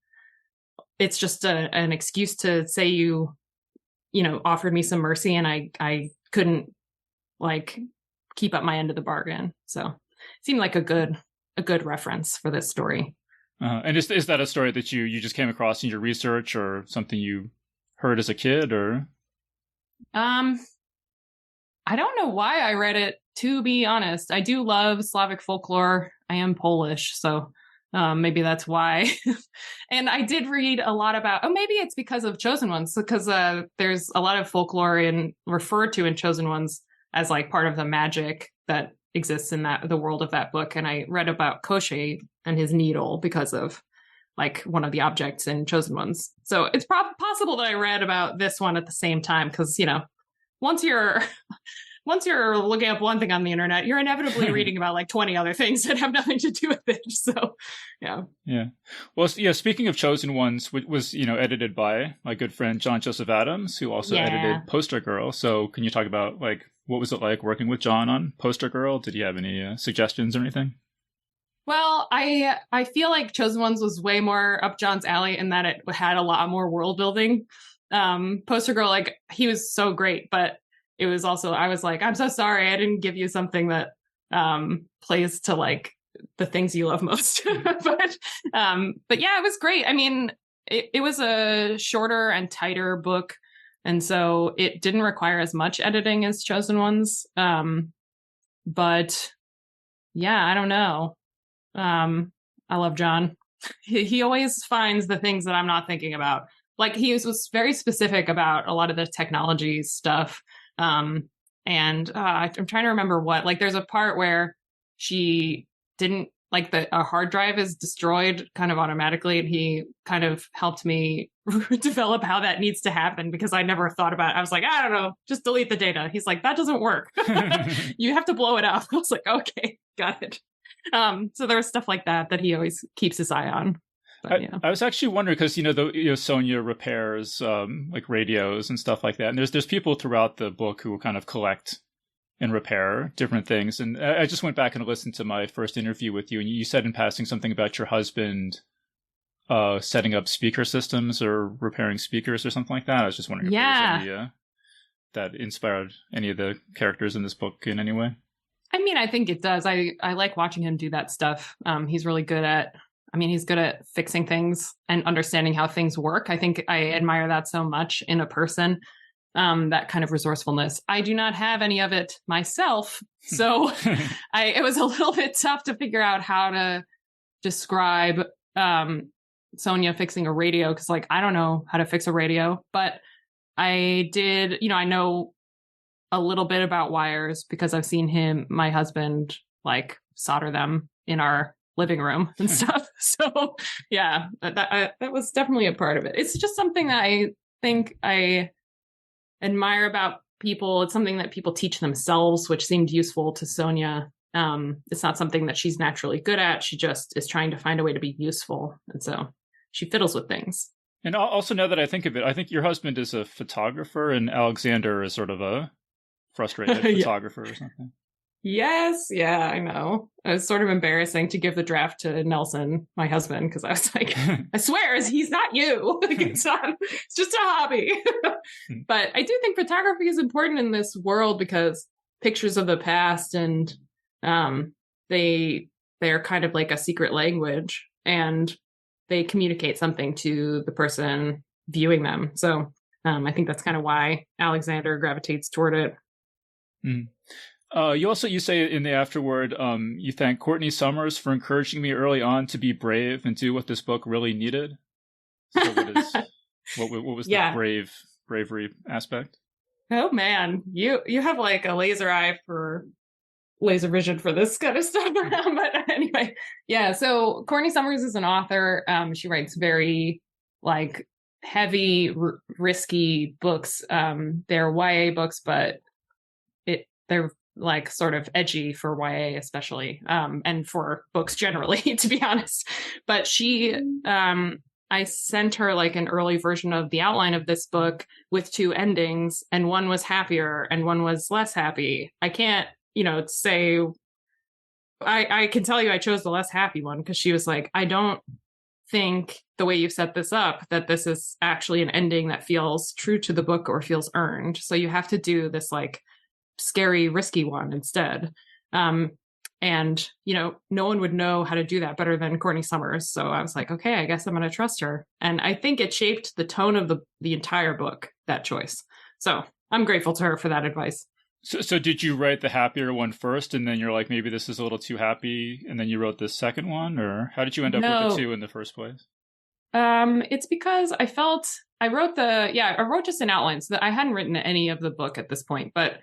it's just an excuse to say you offered me some mercy and I couldn't like keep up my end of the bargain. So it seemed like a good reference for this story. And is that a story that you just came across in your research, or something you heard as a kid, or? I don't know why I read it, to be honest. I do love Slavic folklore. I am Polish, so maybe that's why. And I did read a lot about, maybe it's because of Chosen Ones, because there's a lot of folklore referred to in Chosen Ones as like part of the magic that exists in the world of that book. And I read about Koschei and his needle because of like one of the objects in Chosen Ones. So it's possible that I read about this one at the same time, because, once you're looking up one thing on the internet, you're inevitably reading about like 20 other things that have nothing to do with it. So, yeah. Yeah. Well, yeah, speaking of Chosen Ones, was, edited by my good friend John Joseph Adams, who also edited Poster Girl. So can you talk about like, what was it like working with John on Poster Girl? Did you have any suggestions or anything? Well, I feel like Chosen Ones was way more up John's alley in that it had a lot more world building. Poster Girl, like, he was so great, but it was also, I was like, I'm so sorry I didn't give you something that plays to like the things you love most. but yeah, it was great. I mean, it was a shorter and tighter book, and so it didn't require as much editing as Chosen Ones. But yeah, I don't know. I love John. He always finds the things that I'm not thinking about. Like, he was very specific about a lot of the technology stuff. And I'm trying to remember what, like, there's a part where she didn't, like, a hard drive is destroyed kind of automatically, and he kind of helped me develop how that needs to happen, because I never thought about it. I was like, I don't know, just delete the data. He's like, that doesn't work. You have to blow it up. I was like, okay, got it. So there was stuff like that he always keeps his eye on. But, yeah. I was actually wondering, because Sonia repairs like radios and stuff like that, and there's people throughout the book who kind of collect and repair different things. And I just went back and listened to my first interview with you, and you said in passing something about your husband setting up speaker systems or repairing speakers or something like that. I was just wondering if there was any that inspired any of the characters in this book in any way. I mean, I think it does. I like watching him do that stuff. He's really good at fixing things and understanding how things work. I think I admire that so much in a person, that kind of resourcefulness. I do not have any of it myself. So it was a little bit tough to figure out how to describe Sonia fixing a radio, because, like, I don't know how to fix a radio, but I did, I know a little bit about wires because I've seen my husband, like, solder them in our living room and stuff. So yeah, that was definitely a part of it. It's just something that I think I admire about people. It's something that people teach themselves, which seemed useful to Sonia. It's not something that she's naturally good at. She just is trying to find a way to be useful. And so she fiddles with things. And also, now that I think of it, I think your husband is a photographer and Alexander is sort of a frustrated photographer or something. Yes. Yeah, I know. It was sort of embarrassing to give the draft to Nelson, my husband, because I was like, I swear, he's not you. It's just a hobby. But I do think photography is important in this world, because pictures of the past, and they're kind of like a secret language, and they communicate something to the person viewing them. So I think that's kind of why Alexander gravitates toward it. Mm. You say in the afterword, you thank Courtney Summers for encouraging me early on to be brave and do what this book really needed. So what was the bravery aspect? Oh man, you have like a laser vision for this kind of stuff. But anyway, yeah. So Courtney Summers is an author. She writes very like heavy, risky books. They're YA books, but they're like sort of edgy for YA especially, and for books generally, to be honest. But I sent her like an early version of the outline of this book with two endings, and one was happier and one was less happy. I can't, say I can tell you I chose the less happy one because she was like, I don't think the way you've set this up that this is actually an ending that feels true to the book or feels earned. So you have to do this like scary, risky one instead. And, no one would know how to do that better than Courtney Summers. So I was like, okay, I guess I'm going to trust her. And I think it shaped the tone of the entire book, that choice. So I'm grateful to her for that advice. So did you write the happier one first, and then you're like, maybe this is a little too happy, and then you wrote the second one? Or how did you end up with the two in the first place? It's because I wrote just an outline, so that I hadn't written any of the book at this point, but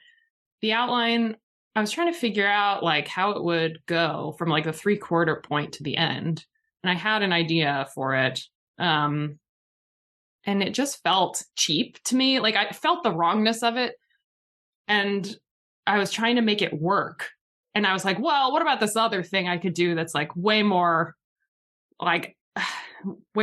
the outline, I was trying to figure out like how it would go from like the 3/4 point to the end. And I had an idea for it. And it just felt cheap to me. Like I felt the wrongness of it. And I was trying to make it work. And I was like, well, what about this other thing I could do that's like way more of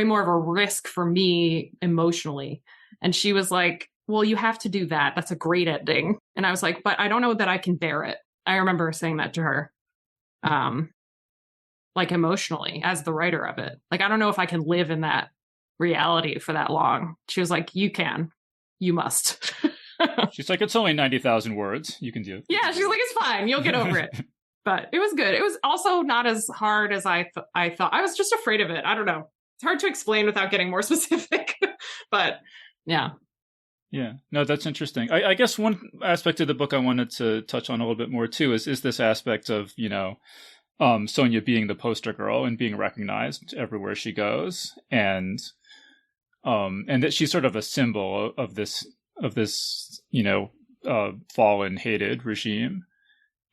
a risk for me emotionally. And she was like, well, you have to do that. That's a great ending. And I was like, but I don't know that I can bear it. I remember saying that to her, like emotionally as the writer of it. Like, I don't know if I can live in that reality for that long. She was like, you can, you must. She's like, it's only 90,000 words. You can do it. Yeah. She's like, it's fine. You'll get over it. But it was good. It was also not as hard as I thought. I was just afraid of it. I don't know. It's hard to explain without getting more specific, but yeah. Yeah, no, that's interesting. I guess one aspect of the book I wanted to touch on a little bit more too is this aspect of, Sonia being the poster girl and being recognized everywhere she goes, and that she's sort of a symbol of this fallen, hated regime.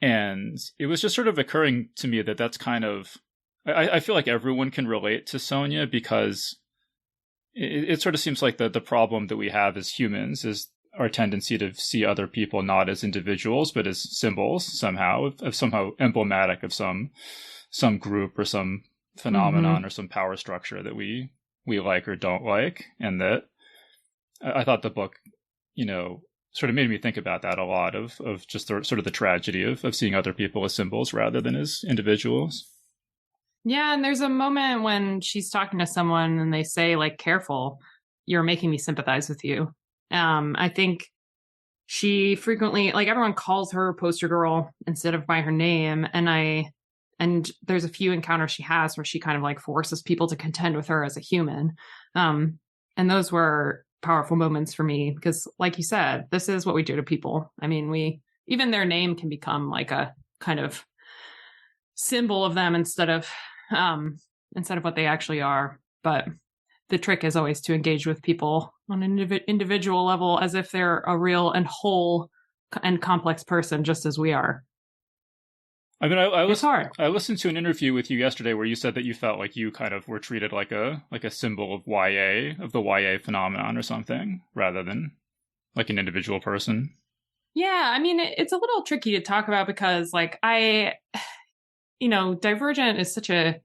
And it was just sort of occurring to me that that's kind of, I feel like everyone can relate to Sonia, because it sort of seems like the problem that we have as humans is our tendency to see other people not as individuals, but as symbols somehow, somehow emblematic of some group or some phenomenon or some power structure that we like or don't like. And that I thought the book, sort of made me think about that a lot of just sort of the tragedy of seeing other people as symbols rather than as individuals. Yeah, and there's a moment when she's talking to someone and they say, like, careful, you're making me sympathize with you. I think she frequently, like, everyone calls her poster girl instead of by her name. And there's a few encounters she has where she kind of like forces people to contend with her as a human. And those were powerful moments for me because, like you said, this is what we do to people. I mean, even their name can become like a kind of symbol of them instead of what they actually are. But the trick is always to engage with people on an individual level as if they're a real and whole and complex person, just as we are. I mean, it's hard. I listened to an interview with you yesterday where you said that you felt like you kind of were treated like a symbol of YA, of the YA phenomenon or something, rather than like an individual person. Yeah, I mean, it's a little tricky to talk about because, like, Divergent is such a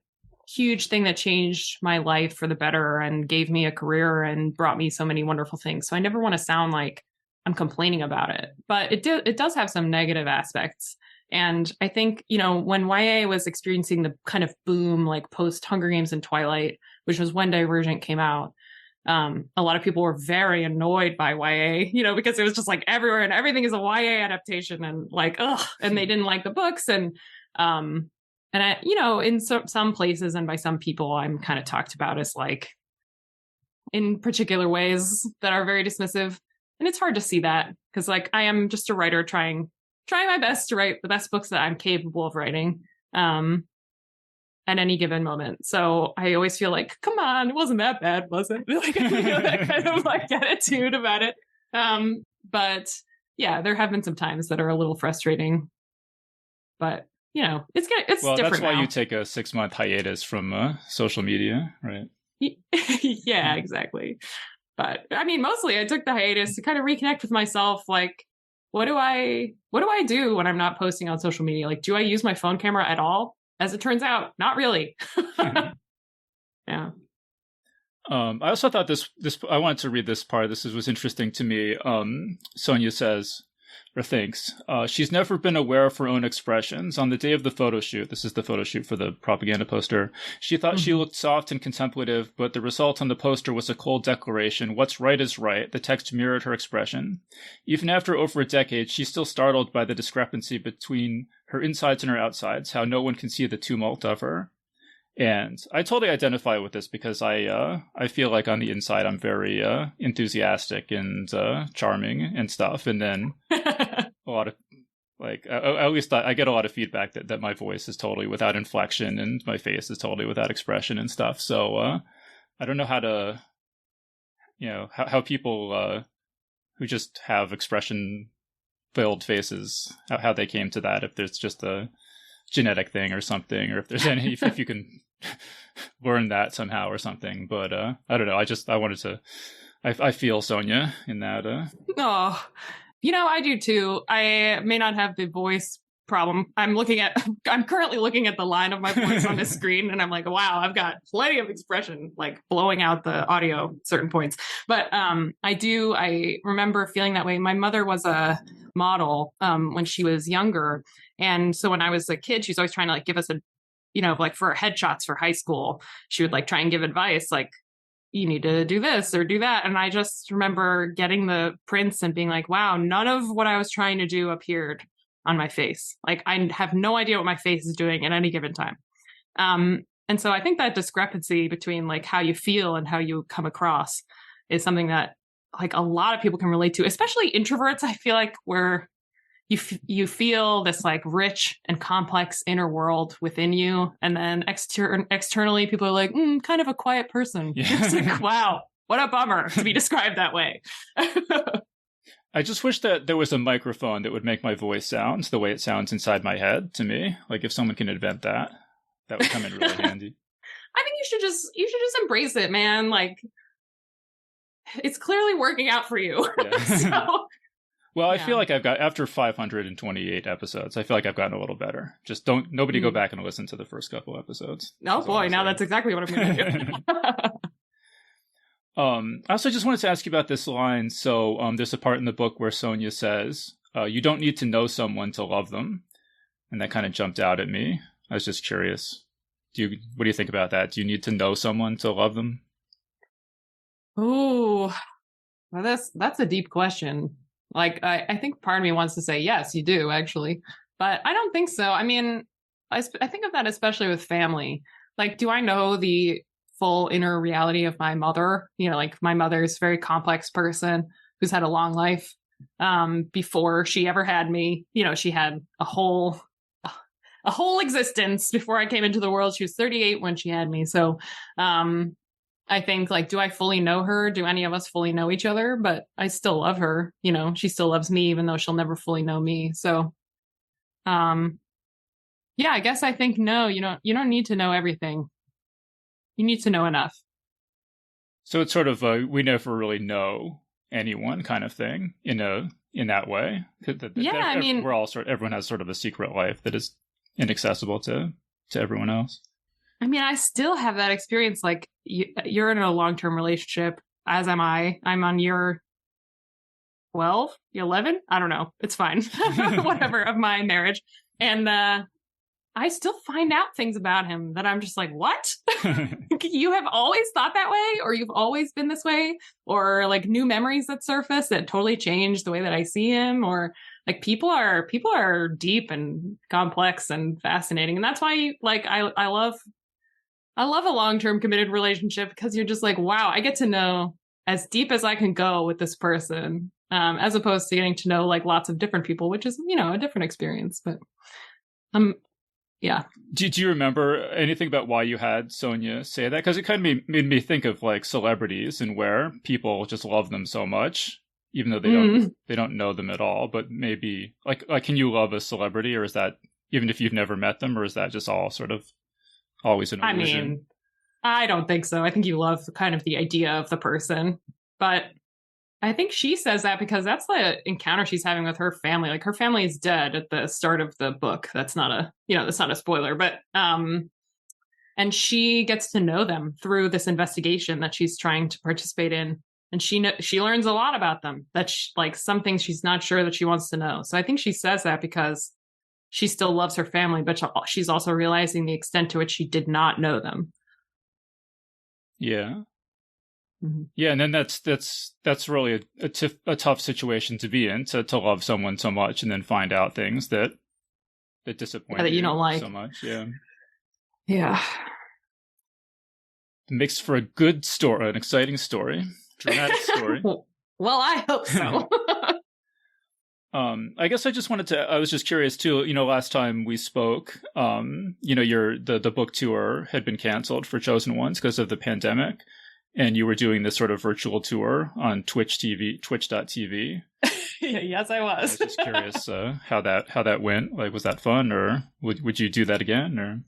huge thing that changed my life for the better and gave me a career and brought me so many wonderful things. So I never want to sound like I'm complaining about it, but it does have some negative aspects. And I think, when YA was experiencing the kind of boom, like post Hunger Games and Twilight, which was when Divergent came out, a lot of people were very annoyed by YA, because it was just like everywhere and everything is a YA adaptation and like, ugh, and they didn't like the books. And I, in some places and by some people, I'm kind of talked about as like in particular ways that are very dismissive. And it's hard to see that because, like, I am just a writer trying my best to write the best books that I'm capable of writing at any given moment. So I always feel like, come on, it wasn't that bad, was it? Like, that kind of like attitude about it. But yeah, there have been some times that are a little frustrating, but it's good. It's Well, different that's why now. you take a 6-month hiatus from social media, right? Yeah, exactly. But I mean, mostly I took the hiatus to kind of reconnect with myself. Like, what do I do when I'm not posting on social media? Like, do I use my phone camera at all? As it turns out, not really. Yeah. I also thought this I wanted to read this part. This was interesting to me. Sonia says, or thinks, she's never been aware of her own expressions. On the day of the photo shoot, this is the photo shoot for the propaganda poster, she thought she looked soft and contemplative, but the result on the poster was a cold declaration. What's right is right. The text mirrored her expression. Even after over a decade, she's still startled by the discrepancy between her insides and her outsides, how no one can see the tumult of her. And I totally identify with this because I feel like on the inside I'm very enthusiastic and charming and stuff, and then a lot of at least I get a lot of feedback that my voice is totally without inflection and my face is totally without expression and stuff. So I don't know how to how people who just have expression filled faces how they came to that, if there's just a genetic thing or something, or if there's any if you can learn that somehow or something. But I don't know, I wanted to I feel Sonia in that Oh, I do too. I may not have the voice problem. I'm currently looking at the line of my voice on the screen, and I'm like, wow, I've got plenty of expression, like blowing out the audio at certain points. But I remember feeling that way. My mother was a model when she was younger. And so when I was a kid, she was always trying to like give us like for headshots for high school, she would like try and give advice like, you need to do this or do that. And I just remember getting the prints and being like, wow, none of what I was trying to do appeared on my face. Like I have no idea what my face is doing at any given time. And so I think that discrepancy between like how you feel and how you come across is something that like a lot of people can relate to, especially introverts. I feel like where you feel this like rich and complex inner world within you, and then externally people are like kind of a quiet person. Yeah. It's like, wow, what a bummer to be described that way. I just wish that there was a microphone that would make my voice sound the way it sounds inside my head to me. Like if someone can invent that would come in really handy. I think you should just embrace it, man. Like it's clearly working out for you. Yeah. So, well, I feel like I've got, after 528 episodes, I feel like I've gotten a little better. Just nobody go back and listen to the first couple episodes. Oh boy, now that's exactly what I'm going to do. I also just wanted to ask you about this line. So there's a part in the book where Sonia says, you don't need to know someone to love them. And that kind of jumped out at me. I was just curious. What do you think about that? Do you need to know someone to love them? Ooh, well, that's a deep question. Like, I think part of me wants to say, yes, you do, actually. But I don't think so. I mean, I think of that especially with family. Like, do I know the full inner reality of my mother? Like my mother's a very complex person who's had a long life. Before she ever had me, she had a whole existence before I came into the world. She was 38 when she had me. So, I think like, do I fully know her? Do any of us fully know each other? But I still love her. She still loves me, even though she'll never fully know me. So, yeah, I guess I think no, you don't need to know everything. You need to know enough. So it's sort of we never really know anyone kind of thing in that way. Yeah, I mean, everyone has sort of a secret life that is inaccessible to everyone else. I mean, I still have that experience. Like you're in a long-term relationship, as am I. I'm on year 12, 11. I don't know. It's fine. Whatever, of my marriage. And I still find out things about him that I'm just like, what? You have always thought that way, or you've always been this way, or like new memories that surface that totally change the way that I see him, or like people are deep and complex and fascinating. And that's why like I love a long-term committed relationship, because you're just like, wow, I get to know as deep as I can go with this person, as opposed to getting to know like lots of different people, which is, a different experience. But yeah. Do you remember anything about why you had Sonia say that? Because it kind of made me think of like celebrities and where people just love them so much, even though they don't know them at all. But maybe like can you love a celebrity, or is that even if you've never met them, or is that just all sort of always an illusion? I mean, I don't think so. I think you love kind of the idea of the person, but I think she says that because that's the encounter she's having with her family. Like her family is dead at the start of the book. That's not a spoiler, but and she gets to know them through this investigation that she's trying to participate in. And she learns a lot about them, like some things she's not sure that she wants to know. So I think she says that because she still loves her family, but she's also realizing the extent to which she did not know them. Yeah. Mm-hmm. Yeah, and then that's really a tough situation to be in, to love someone so much and then find out things that disappoint that you don't like so much. Yeah. Yeah. It makes for a good story, an exciting story, dramatic story. Well, I hope so. I guess I was just curious too, last time we spoke, the book tour had been canceled for Chosen Ones because of the pandemic, and you were doing this sort of virtual tour on twitch.tv. Yes, I was. I was just curious how that went. Like, was that fun, or would you do that again, or?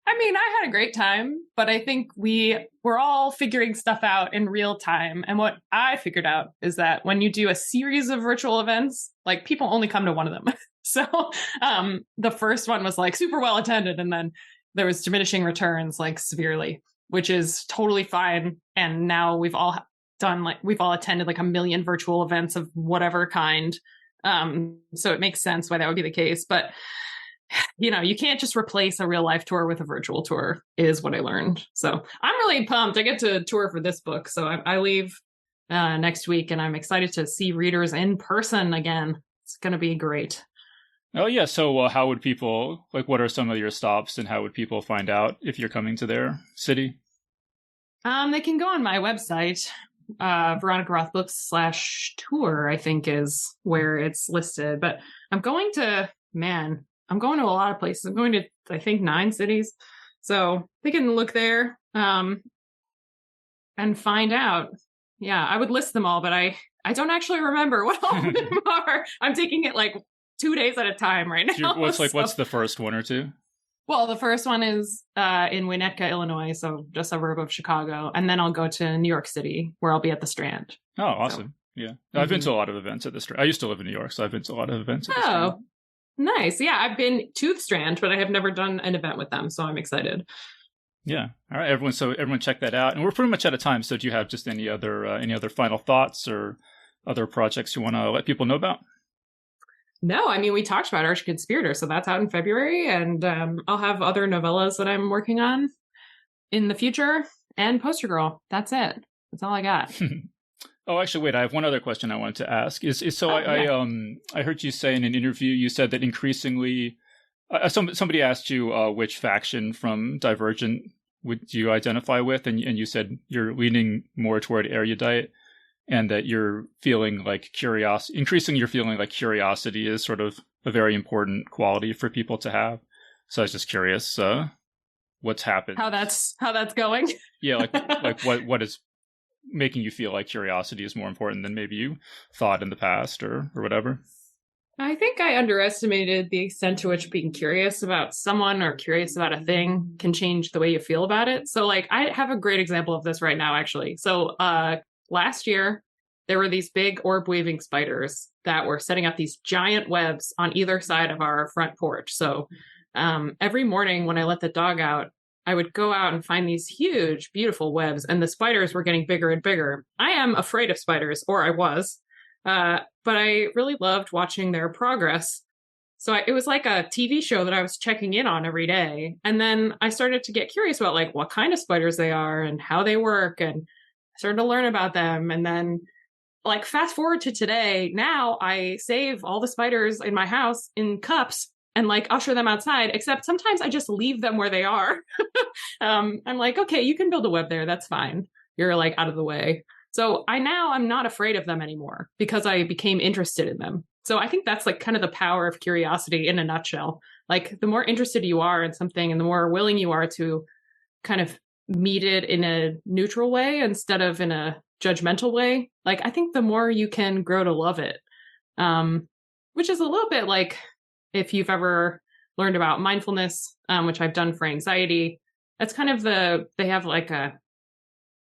I mean, I had a great time, but I think we were all figuring stuff out in real time. And what I figured out is that when you do a series of virtual events, like people only come to one of them. So the first one was like super well attended. And then there was diminishing returns like severely, which is totally fine. And now we've all attended like a million virtual events of whatever kind. So it makes sense why that would be the case. But you can't just replace a real life tour with a virtual tour is what I learned. So I'm really pumped. I get to tour for this book. So I leave next week and I'm excited to see readers in person again. It's going to be great. Oh, yeah. So how would people, like, what are some of your stops and how would people find out if you're coming to their city? They can go on my website, Veronica Roth Books /tour, I think is where it's listed. But I'm going to a lot of places. I'm going to, I think, 9 cities. So they can look there and find out. Yeah, I would list them all, but I don't actually remember what all of them are. I'm taking it like 2 days at a time right now. What's the first one or two? Well, the first one is in Winnetka, Illinois, so just a suburb of Chicago. And then I'll go to New York City, where I'll be at the Strand. Oh, awesome. So, yeah. I've been to a lot of events at the Strand. I used to live in New York, so I've been to a lot of events at the Strand. Oh, nice. Yeah, I've been to the Strand, but I have never done an event with them, so I'm excited. Yeah. All right, everyone check that out. And we're pretty much out of time, so do you have just any other final thoughts or other projects you want to let people know about? No, I mean, we talked about Arch Conspirator, so that's out in February, and I'll have other novellas that I'm working on in the future, and Poster Girl. That's it. That's all I got. Oh, actually, wait, I have one other question I wanted to ask. I heard you say in an interview, you said that increasingly, somebody asked you which faction from Divergent would you identify with, and you said you're leaning more toward erudite, and that you're feeling like curiosity. Increasingly, you're feeling like curiosity is sort of a very important quality for people to have. So I was just curious, what's happened? How that's going? Yeah, like what is making you feel like curiosity is more important than maybe you thought in the past or whatever? I think I underestimated the extent to which being curious about someone or curious about a thing can change the way you feel about it. So like I have a great example of this right now, actually. So last year, there were these big orb weaving spiders that were setting up these giant webs on either side of our front porch. So every morning when I let the dog out, I would go out and find these huge, beautiful webs, and the spiders were getting bigger and bigger. I am afraid of spiders, or I was, but I really loved watching their progress. So it was like a TV show that I was checking in on every day. And then I started to get curious about like what kind of spiders they are and how they work, and I started to learn about them. And then like fast forward to today, now I save all the spiders in my house in cups and like usher them outside, except sometimes I just leave them where they are. I'm like, okay, you can build a web there. That's fine. You're like out of the way. So I'm not afraid of them anymore because I became interested in them. So I think that's like kind of the power of curiosity in a nutshell. Like the more interested you are in something and the more willing you are to kind of meet it in a neutral way instead of in a judgmental way. Like, I think the more you can grow to love it, which is a little bit like if you've ever learned about mindfulness, which I've done for anxiety. That's kind of they have like a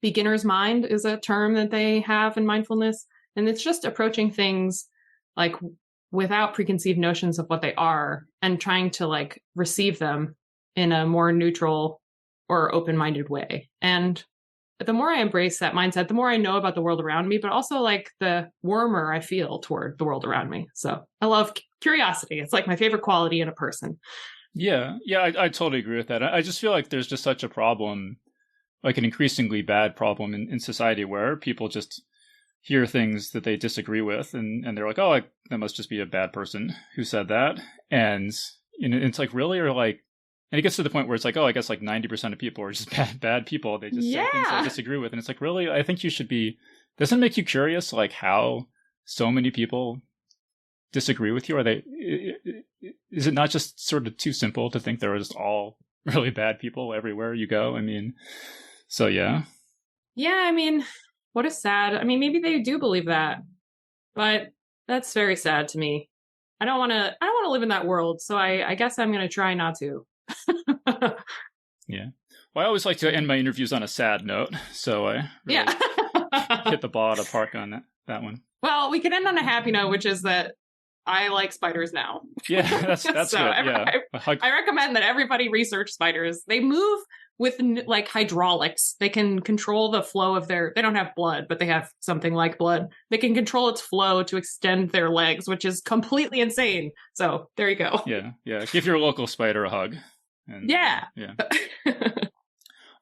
beginner's mind is a term that they have in mindfulness. And it's just approaching things like without preconceived notions of what they are and trying to like receive them in a more neutral or open-minded way. And the more I embrace that mindset, the more I know about the world around me, but also like the warmer I feel toward the world around me. So I love curiosity. It's like my favorite quality in a person. Yeah, I totally agree with that. I just feel like there's just such a problem, like an increasingly bad problem in society where people just hear things that they disagree with and they're like, oh, that must just be a bad person who said that. And it's like, really? Or like, and it gets to the point where it's like, oh, I guess like 90% of people are just bad people. They just say things I disagree with. And it's like, really? I think you should be, doesn't it make you curious, like how so many people disagree with you? Is it not just sort of too simple to think they're just all really bad people everywhere you go? I mean, so yeah. Yeah, I mean, what is sad. I mean, maybe they do believe that, but that's very sad to me. I don't want to live in that world. So I guess I'm going to try not to. Yeah. Well, I always like to end my interviews on a sad note. So I really hit the ball out of the park on that one. Well, we can end on a happy note, which is that I like spiders now. Yeah, that's so good. I recommend that everybody research spiders. They move with like hydraulics. They can control the flow of they don't have blood, but they have something like blood. They can control its flow to extend their legs, which is completely insane. So there you go. Yeah. Give your local spider a hug. And, yeah.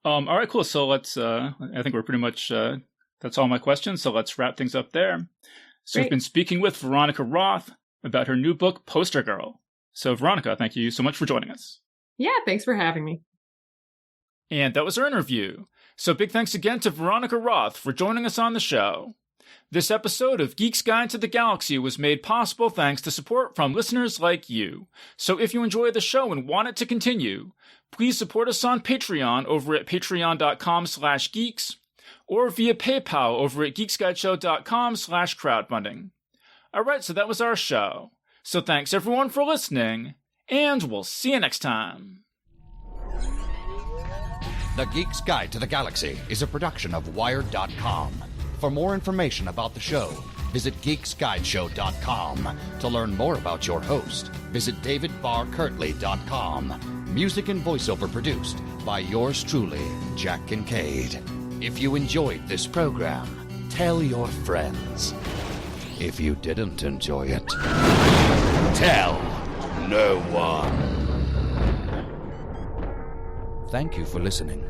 All right, cool. So let's, I think we're pretty much, that's all my questions. So let's wrap things up there. So Great. We've been speaking with Veronica Roth about her new book, Poster Girl. So Veronica, thank you so much for joining us. Yeah, thanks for having me. And that was our interview. So big thanks again to Veronica Roth for joining us on the show. This episode of Geek's Guide to the Galaxy was made possible thanks to support from listeners like you. So if you enjoy the show and want it to continue, please support us on Patreon over at patreon.com/geeks or via PayPal over at geeksguideshow.com/crowdfunding. All right, so that was our show. So thanks everyone for listening, and we'll see you next time. The Geek's Guide to the Galaxy is a production of Wired.com. For more information about the show, visit geeksguideshow.com. To learn more about your host, visit davidbarrkirtley.com. Music and voiceover produced by yours truly, Jack Kincaid. If you enjoyed this program, tell your friends. If you didn't enjoy it, tell no one. Thank you for listening.